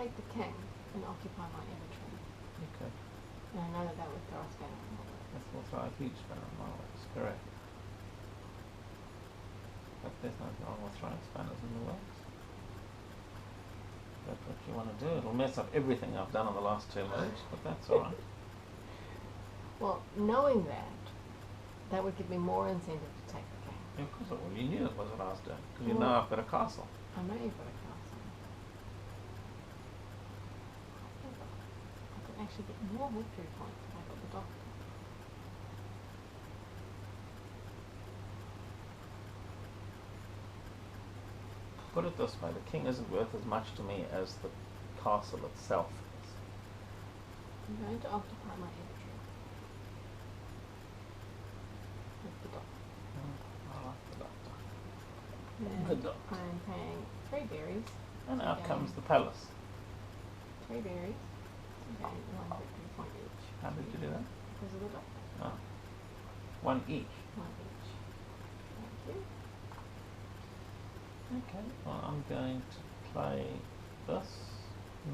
take the king and occupy my inventory. You could. And I know that would throw a spanner in the works. This will throw a huge spanner in my works, correct. But there's nothing wrong with throwing spanners in the works. That's what you want to do. It'll mess up everything I've done in the last 2 moves, but that's alright. Well, knowing that, that would give me more incentive to take the king. Yeah, of course it will. You knew it was what I was doing, because you know I've got a castle. I know you've got a castle. I could actually get more victory points if I got the doctor. Put it this way, the king isn't worth as much to me as the castle itself is. I'm going to occupy my inventory. With the doctor. I like the doctor. And The doctor. I'm paying 3 berries. And out Okay. comes the palace. 3 berries. Okay, 1 victory point each. How did you do that? Because of the doctor. Oh. 1 each. 1 each. Thank you. Okay, well I'm going to play this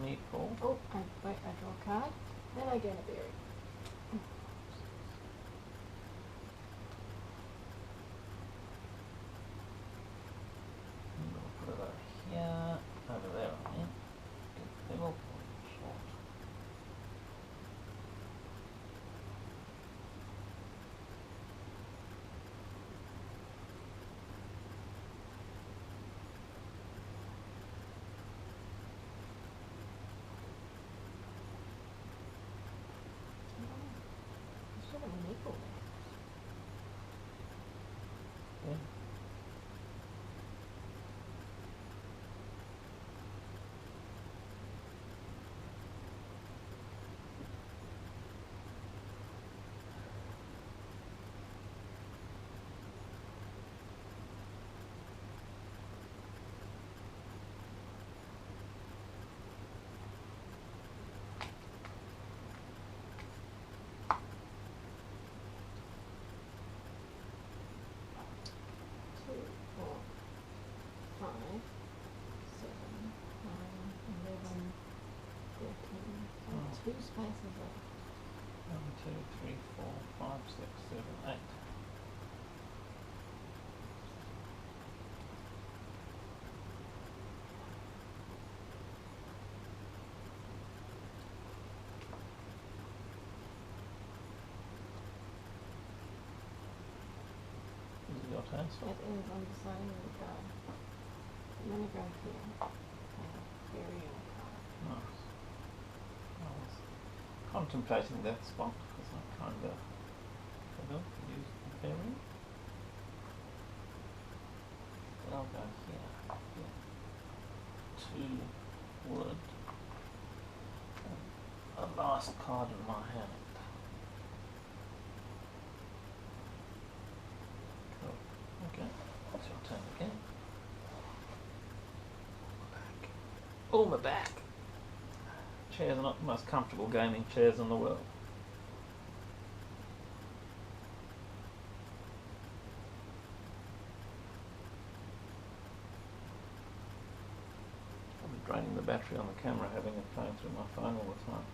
meatball. Oh, I draw a card. Then I get a berry. I'm going to put it over here, over there, I mean. Get Pebble short. I should have an equal there. Yeah. Two, 4, 5, 7, 9, 11, 13. So 2 spaces left. 1, 2, 3, 4, 5, 6, 7, 8. Is it your turn? It is. I'm deciding where to go. I'm going to go here. Okay, berry and a card. Nice. I was contemplating that spot because I kind of forgot to use the berry. But I'll go here. Here. 2 wood. And a last card in my hand. Cool. Okay. It's your turn again. Back. Oh, my back. Chairs are not the most comfortable gaming chairs in the world. I'll be draining the battery on the camera having it playing through my phone all the time.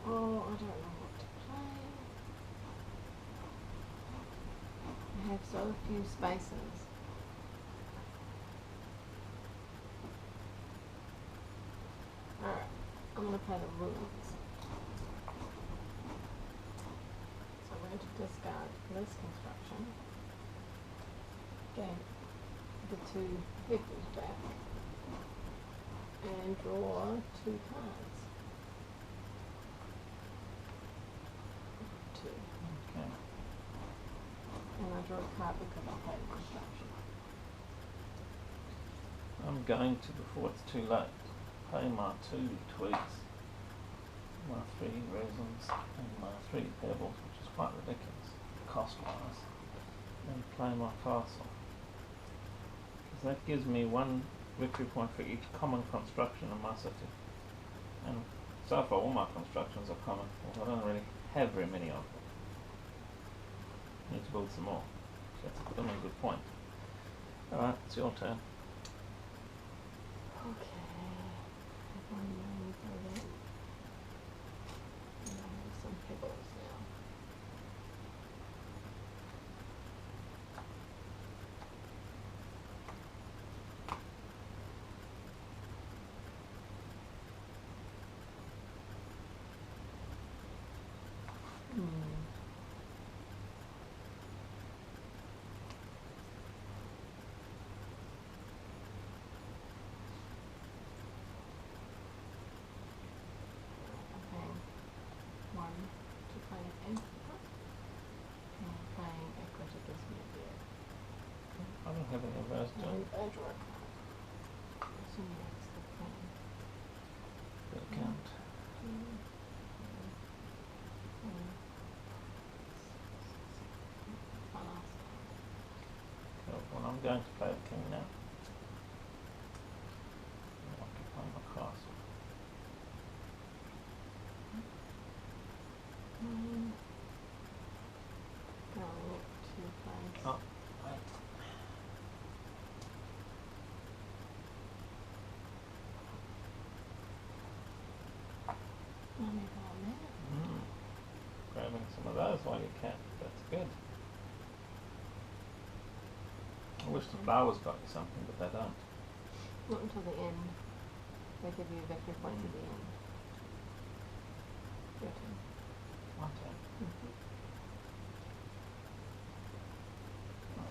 Oh, I don't know what to play. I have so few spaces. Alright, I'm going to play the rules. So I'm going to discard this construction. Gain the 2 victors back. And draw 2 cards. 2. Okay. And I draw a card because I played the construction. I'm going to, before it's too late, play my 2 Twigs, my 3 Resins, and my 3 Pebbles, which is quite ridiculous, cost-wise, and play my castle. Because that gives me 1 victory point for each common construction in my city. And So far all my constructions are common, although I don't really have very many of them. Need to build some more. So that's a good point. Alright, it's your turn. Okay. Have one nine for that. And I have some pebbles now. One to play an Acorn, and playing Acorn to gives me a beer. I don't have any of those, do And a draw card. Assuming that's the plan. I? Count. My last card. Well, I'm going to play the king now. I'm occupying my castle. Going to place. Oh, wait. Grabbing some of those while you can. That's good. I wish the flowers got you something, but they don't. Not until the end. They give you a victory point at the end. Your turn. My turn. Mm-hmm.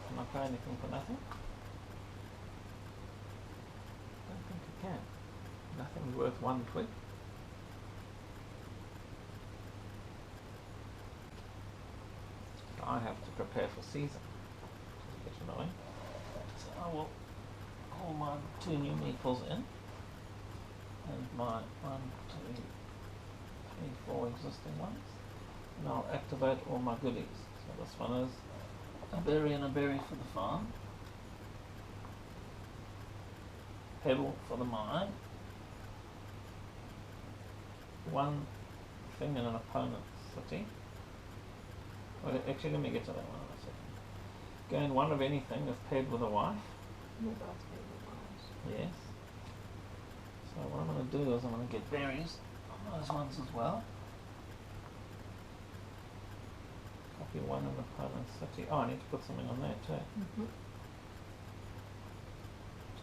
Can I play anything for nothing? Don't think I can. Nothing's worth one twig. I have to prepare for season, which is a bit annoying. So I will haul my 2 new meeples in, and my 1, 2, 3, 4 existing ones, and I'll activate all my goodies. So this one is a berry and a berry for the farm, pebble for the mine, 1 thing in an opponent's city. Well, actually, let me get to that one in a second. Gain 1 of anything if paired with a wife. Yes. So what I'm going to do is I'm going to get berries on those ones as well. Copy 1 in the opponent's city. Oh, I need to put something on there too.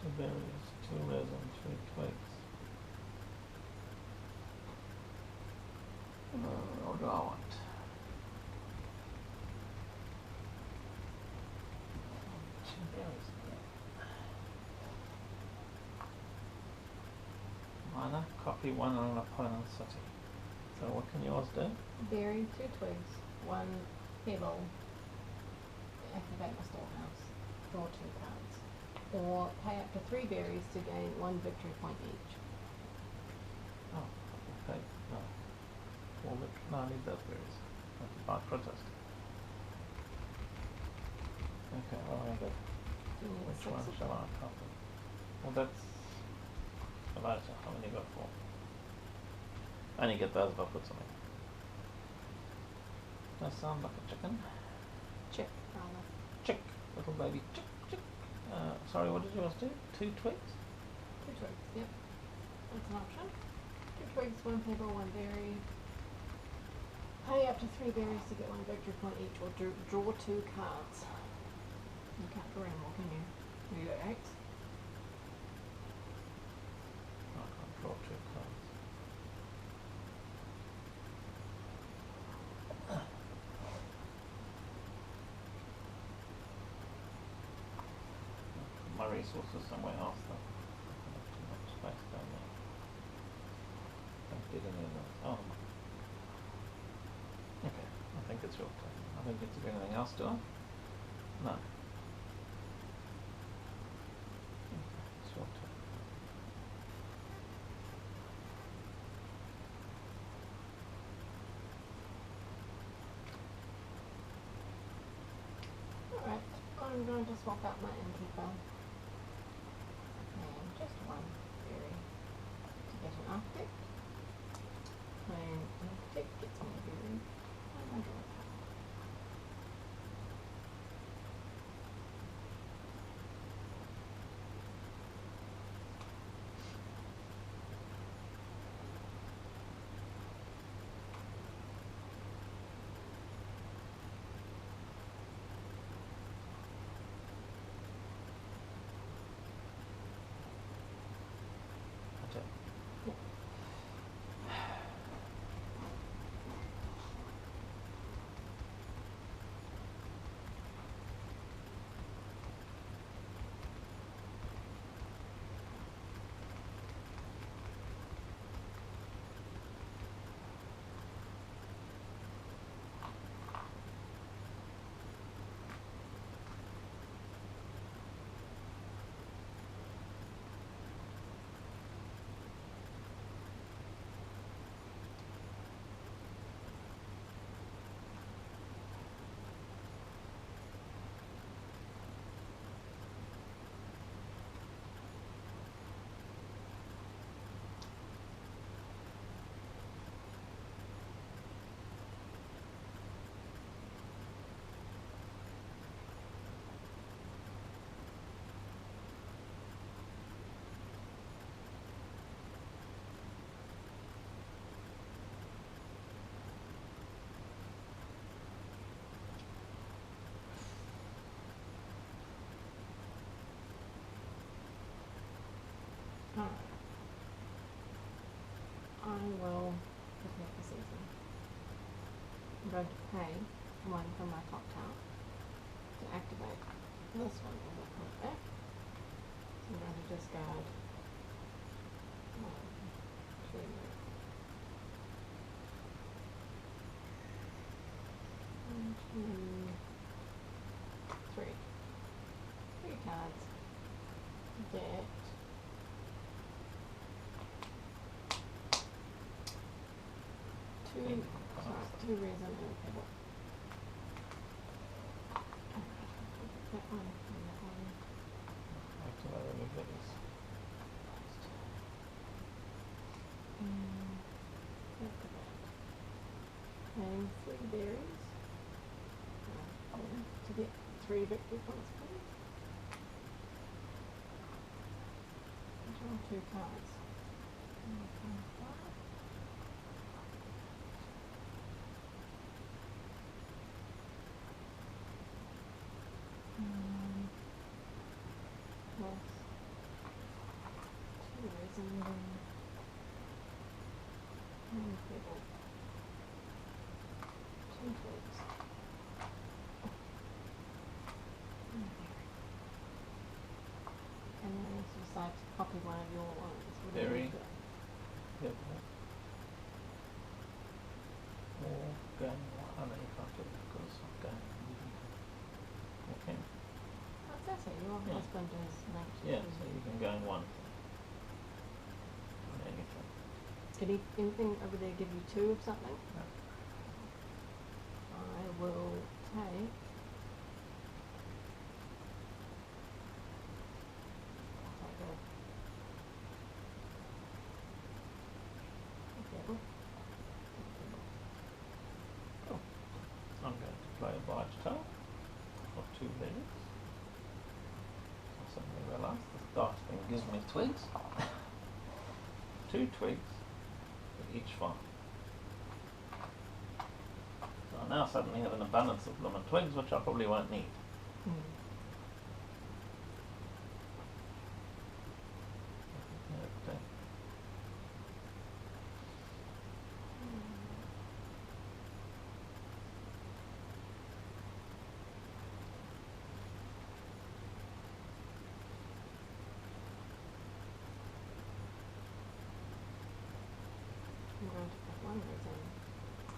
2 berries, 2 resin, 3 twigs. What do I want? Minor, copy 1 on an opponent's city. So what can yours do? Berry, 2 twigs, 1 pebble, activate my storehouse, draw 2 cards. Or pay up to 3 berries to gain 1 victory point each. Oh, okay. No. Well, no, I need those berries. By protest. Okay, well, I got. Do you need Which 6 one of shall them? I copy? Well, that's Elijah. How many you got 4? I only get those if I put something. Does that sound like a chicken? Chick, rather. Chick. Little baby chick, chick. Sorry, what did yours do? 2 twigs? 2 twigs, yep. That's an option. 2 twigs, 1 pebble, 1 berry. Pay up to 3 berries to get 1 victory point each, or draw 2 cards. You can't draw anymore, can you? You got 8. I can't draw 2 cards. My resources somewhere else though. Too much space down there. Don't get any of those. Oh. Okay, I think it's your turn. I don't get to do anything else, do I? No. Okay, it's your turn. Alright, I'm going to swap out my innkeeper. And just 1 berry to get an architect. Tick gets one berry. I draw a card. That's it. Yeah. Alright. I will protect the season. I'm going to pay one from my top tower to activate this one and we'll put it back. So I'm going to discard 1, 2, 3. 3 cards. Get 2 resin and a pebble. That one and that one. Activate any goodies. Activate. Paying 3 berries. To get 3 victory points, please. Draw 2 cards. 5. Plus 2 resin and pebble. 2 twigs. And then also decide to copy one of your ones. Whatever Berry. you've got. Yep. Or gun. Oh no, you can't do it because of gun. Okay. What's that say? Your Yeah. husband is 19. Yeah, so you can go in one. On anything. Can anything over there give you 2 of something? No. I will take. I'll take a pebble. Cool. I'm going to play a barge tail of 2 berries. I suddenly realised this dice thing gives me twigs. 2 twigs for each farm. So I now suddenly have an abundance of lemon twigs, which I probably won't need. Okay. I'm going to put 1 resin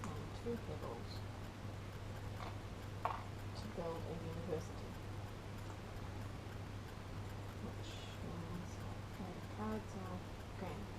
and 2 pebbles to build a university. Which means the cards are grandparent.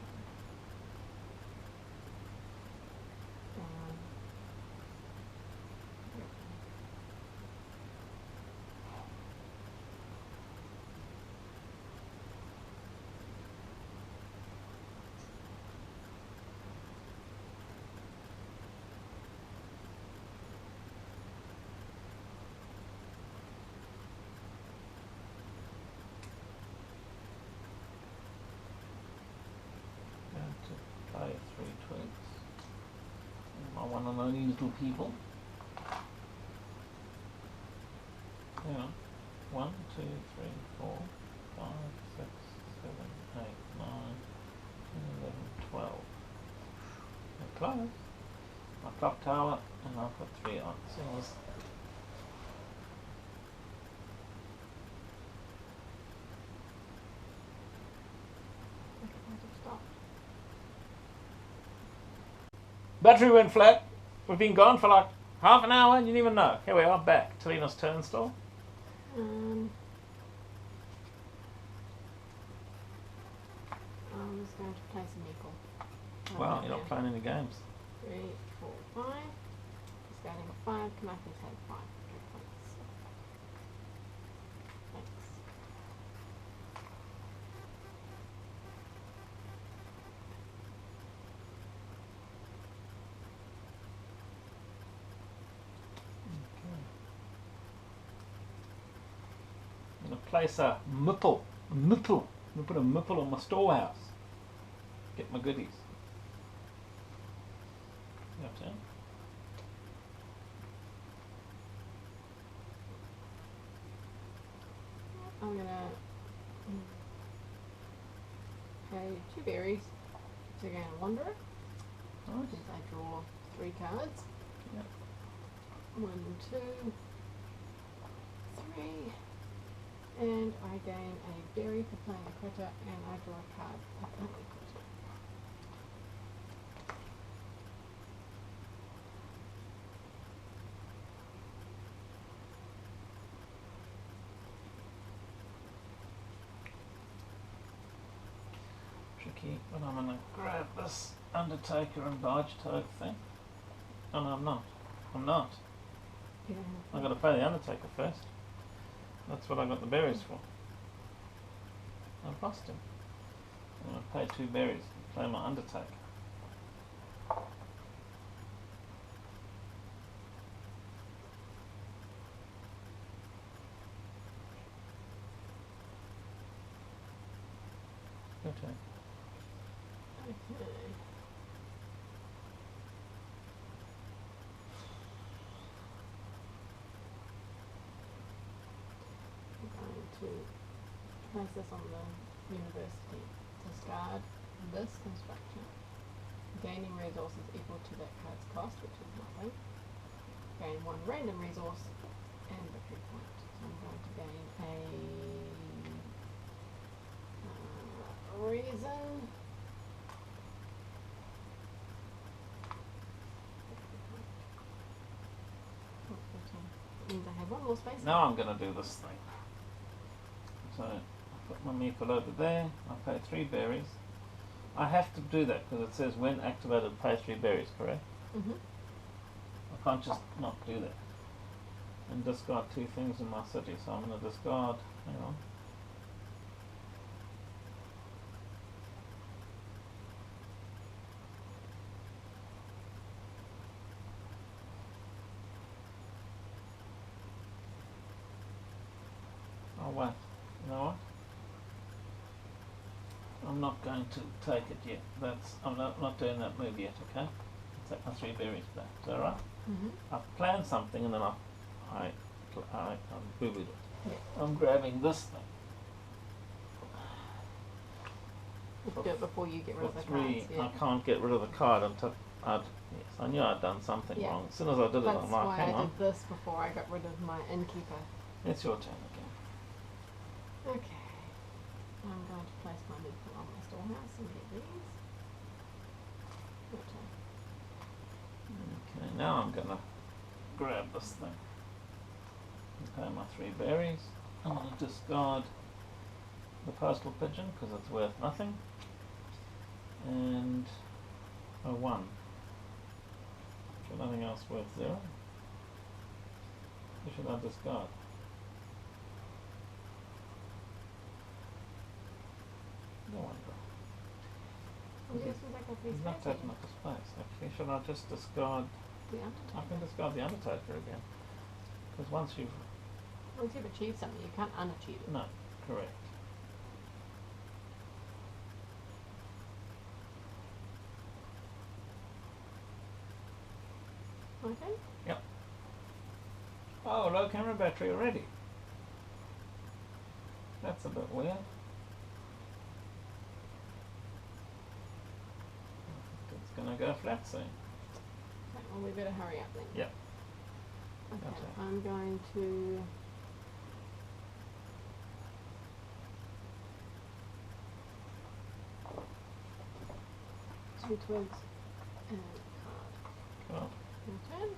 one of those little people. Hang on. 1, 2, 3, 4, 5, 6, 7, 8, 9, 10, 11, 12. They're close. My clock tower, and I'll put 3 on. So battery went flat. We've been gone for like half an hour, you didn't even know. Here we are back. Talina's turnstile. I'm just going to play some equal. Wow, you're not playing any games. 3, 4, 5. Discarding 5. Can I please have 5? 3 points. Thanks. I'm going to place a mipple. I'm going to put a mipple on my storehouse. Get my goodies. Your turn. I'm gonna pay 2 berries to gain a wanderer. Nice. Since I draw 3 cards. Yep. 1, 2, 3. And I gain a berry for playing a critter, and I draw a card for playing a critter. Tricky, but I'm going to grab this Undertaker and Barge Toad thing. Oh no, I'm not. I'm not. You don't have I've got to pay the Undertaker first. That's what I got the berries for. I've lost him. I'm going to pay 2 berries to play my Undertaker. Your turn. Okay. I'm going to place this on the university. Discard this construction. Gaining resources equal to that card's cost, which is nothing. Gain 1 random resource and victory point. So I'm going to gain a reason. Means I have 1 more space. Now I'm going to do this thing. So I put my meeple over there. I pay 3 berries. I have to do that because it says when activated pay 3 berries, correct? Mm-hmm. I can't just not do that. And discard 2 things in my city. So I'm going to discard, hang on. Oh wait, you know what? I'm not going to take it yet. I'm not doing that move yet, okay? I'll take my 3 berries back. Is that right? Mm-hmm. I've planned something and then I boo-booed it. Yeah. I'm grabbing this thing. We'll do it before you get rid of the For 3, cards. Yeah. I can't get rid of the card until yes, I knew I'd done something Yeah. wrong. As soon as I did it, That's I'm like, why hang I on. did this before I got rid of my innkeeper. It's your turn again. Okay. I'm going to place my meeple on my storehouse and get these. Your turn. Okay, now I'm gonna grab this thing. Okay, my 3 berries. I'm gonna discard the postal pigeon because it's worth nothing. And a 1. So nothing else worth 0. Who should I discard? No one. I'm guessing I got these He's not space taking up the space. Actually, should I just discard? The I Undertaker. can discard the Undertaker again. Because once you've... Once you've achieved something, you can't unachieve it. No, correct. Oh, low camera battery already. That's a bit weird. It's gonna go flat soon. Okay, well, we better hurry up then. Yep. Okay, Gotcha. I'm going to. Two twigs and a card. Cool. Your turn.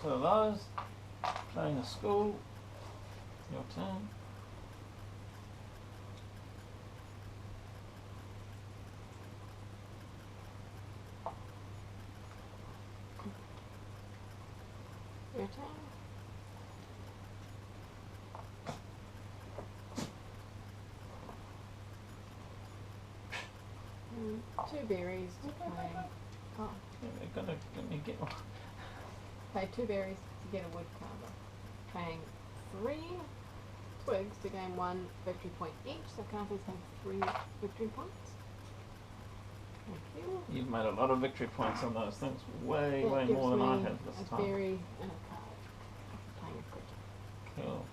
So those. Playing a school. Your turn. Your turn. Two berries to play. Oh, They're gonna let me get one. play two berries to get a wood carver. Playing 3 twigs to gain 1 victory point each. So can I please have 3 victory points? Thank you. You've made a lot of victory points on those things. Way That gives more than I me have this a time. berry and a card. Playing a critter. Cool.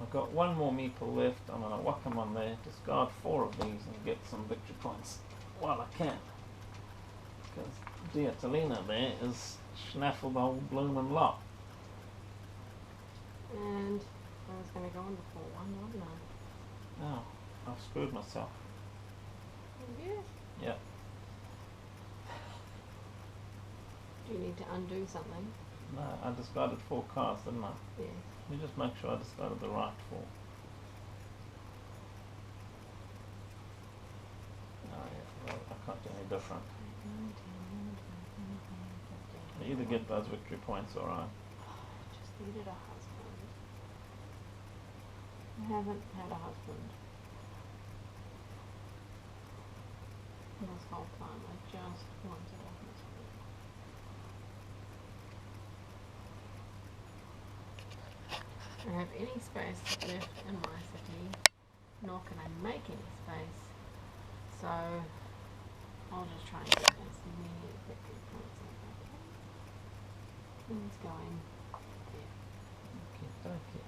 I've got one more meeple left. I'm going to whack them on there, discard 4 of these and get some victory points while I can. Because dear Talina there is schnaffled the whole bloomin' lot. And I was going to go on the 4-1, wasn't I? Oh, I've screwed myself. Have you? Yep. Do you need to undo something? No, I discarded 4 cards, didn't I? Yes. Let me just make sure I discarded the right 4. Oh yeah, well, I can't do any different. I either get those victory points or I... Just needed a husband. I haven't had a husband. This whole time I just wanted a husband. I don't have any space left in my city, nor can I make any space, so I'll just try and get as many victory points as I can. It's going there. Okay.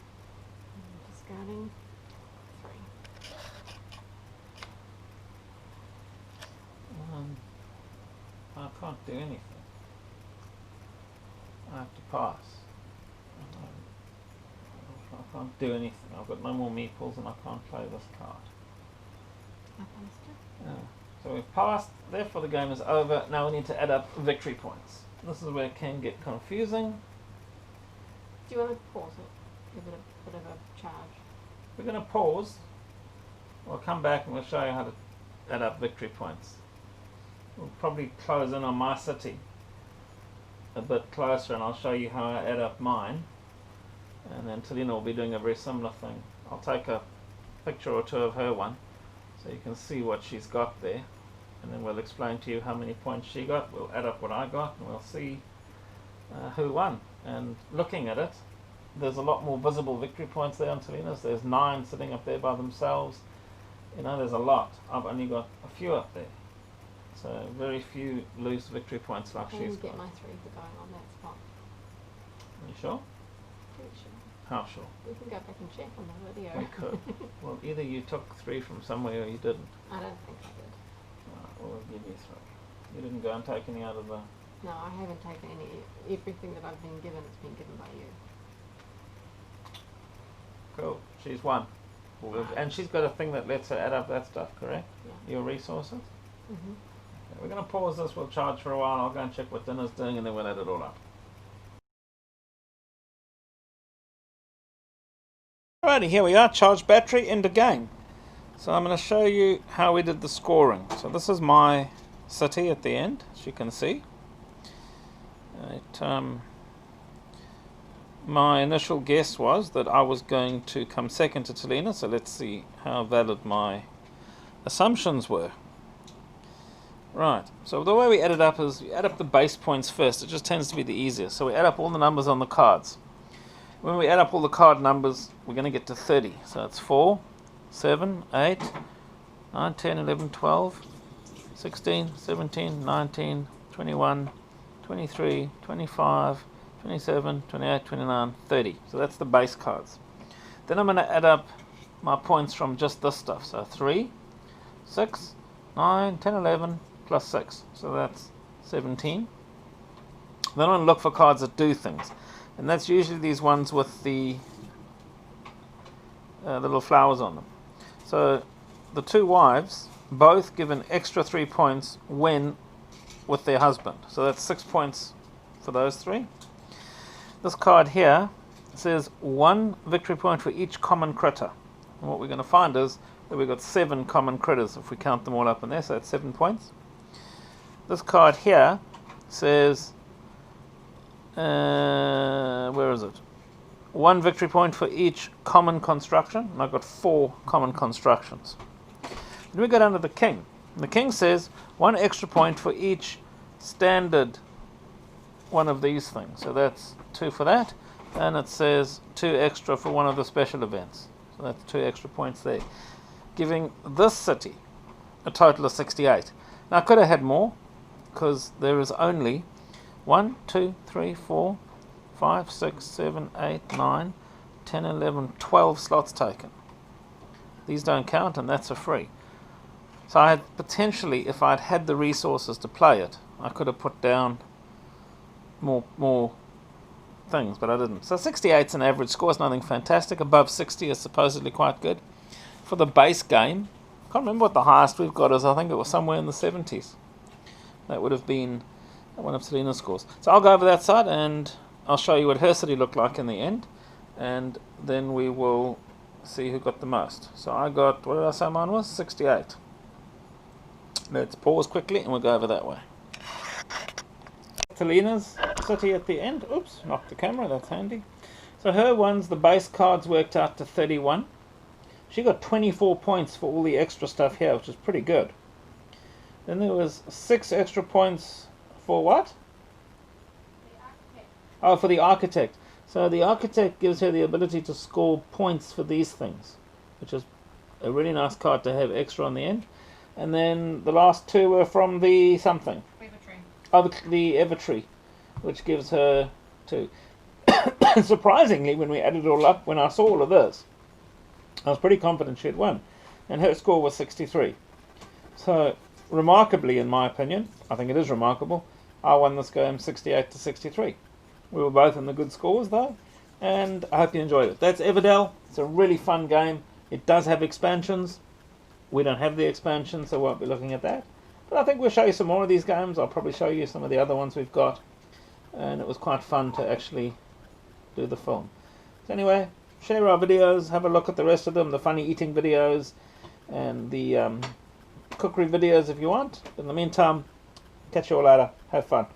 I'm discarding 3. I can't do anything. I have to pass. I can't do anything. I've got no more meeples and I can't play this card. I passed it. Yeah. So we've passed, therefore the game is over. Now we need to add up victory points. This is where it can get confusing. Do you want to pause it? Give it a bit of a charge. We're going to pause. We'll come back and we'll show you how to add up victory points. We'll probably close in on my city a bit closer and I'll show you how I add up mine. And then Talina will be doing a very similar thing. I'll take a picture or 2 of her one so you can see what she's got there. And then we'll explain to you how many points she got. We'll add up what I got and we'll see who won. And looking at it, there's a lot more visible victory points there on Talina's. There's 9 sitting up there by themselves. You know, there's a lot. I've only got a few up there. So very few loose victory points like I she's can get got. my 3 for going on that spot. Are you sure? Pretty sure. How sure? We can go back and check on the video. We could. Well, either you took 3 from somewhere or you didn't. I don't think I did. Well, we'll give you 3. You didn't go and take any out of the... No, I haven't taken any. Everything that I've been given has been given by you. Cool. She's won. And she's got a thing that lets her add up that stuff, correct? Yeah. Your resources? Mm-hmm. Okay, we're going to pause this. We'll charge for a while. I'll go and check what dinner's doing and then we'll add it all up. Alrighty, here we are. Charged battery into game. So I'm going to show you how we did the scoring. So this is my city at the end, as you can see. My initial guess was that I was going to come second to Talina, so let's see how valid my assumptions were. Right, so the way we add it up is we add up the base points first. It just tends to be the easiest. So we add up all the numbers on the cards. When we add up all the card numbers, we're going to get to 30. So it's 4, 7, 8, 9, 10, 11, 12, 16, 17, 19, 21, 23, 25, 27, 28, 29, 30. So that's the base cards. Then I'm going to add up my points from just this stuff. So 3, 6, 9, 10, 11, plus 6. So that's 17. Then I'm going to look for cards that do things. And that's usually these ones with the little flowers on them. So the two wives both give an extra 3 points when with their husband. So that's 6 points for those three. This card here says 1 victory point for each common critter. And what we're going to find is that we've got 7 common critters if we count them all up in there, so that's 7 points. This card here says, where is it? 1 victory point for each common construction, and I've got 4 common constructions. Then we go down to the king. The king says 1 extra point for each standard one of these things. So that's 2 for that, and it says 2 extra for one of the special events. So that's 2 extra points there, giving this city a total of 68. Now I could have had more, because there is only 1, 2, 3, 4, 5, 6, 7, 8, 9, 10, 11, 12 slots taken. These don't count, and that's a free. So I had potentially, if I'd had the resources to play it, I could have put down more things, but I didn't. So 68 is an average score. It's nothing fantastic. Above 60 is supposedly quite good. For the base game, I can't remember what the highest we've got is. I think it was somewhere in the 70s. That would have been one of Selena's scores. So I'll go over that side and I'll show you what her city looked like in the end, and then we will see who got the most. So I got, what did I say mine was? 68. Let's pause quickly and we'll go over that way. Selena's city at the end. Oops, knocked the camera, that's handy. So her ones, the base cards worked out to 31. She got 24 points for all the extra stuff here, which is pretty good. Then there was 6 extra points for what? Oh, for the architect. So the architect gives her the ability to score points for these things, which is a really nice card to have extra on the end. And then the last 2 were from the something. Evertree. Oh, the Evertree, which gives her 2. Surprisingly, when we added it all up, when I saw all of this, I was pretty confident she had won. And her score was 63. So, remarkably, in my opinion, I think it is remarkable, I won this game 68 to 63. We were both in the good scores, though, and I hope you enjoyed it. That's Everdell. It's a really fun game. It does have expansions. We don't have the expansion, so we won't be looking at that. But I think we'll show you some more of these games. I'll probably show you some of the other ones we've got. And it was quite fun to actually do the film. So anyway, share our videos. Have a look at the rest of them. The funny eating videos and the cookery videos if you want. In the meantime, catch you all later. Have fun.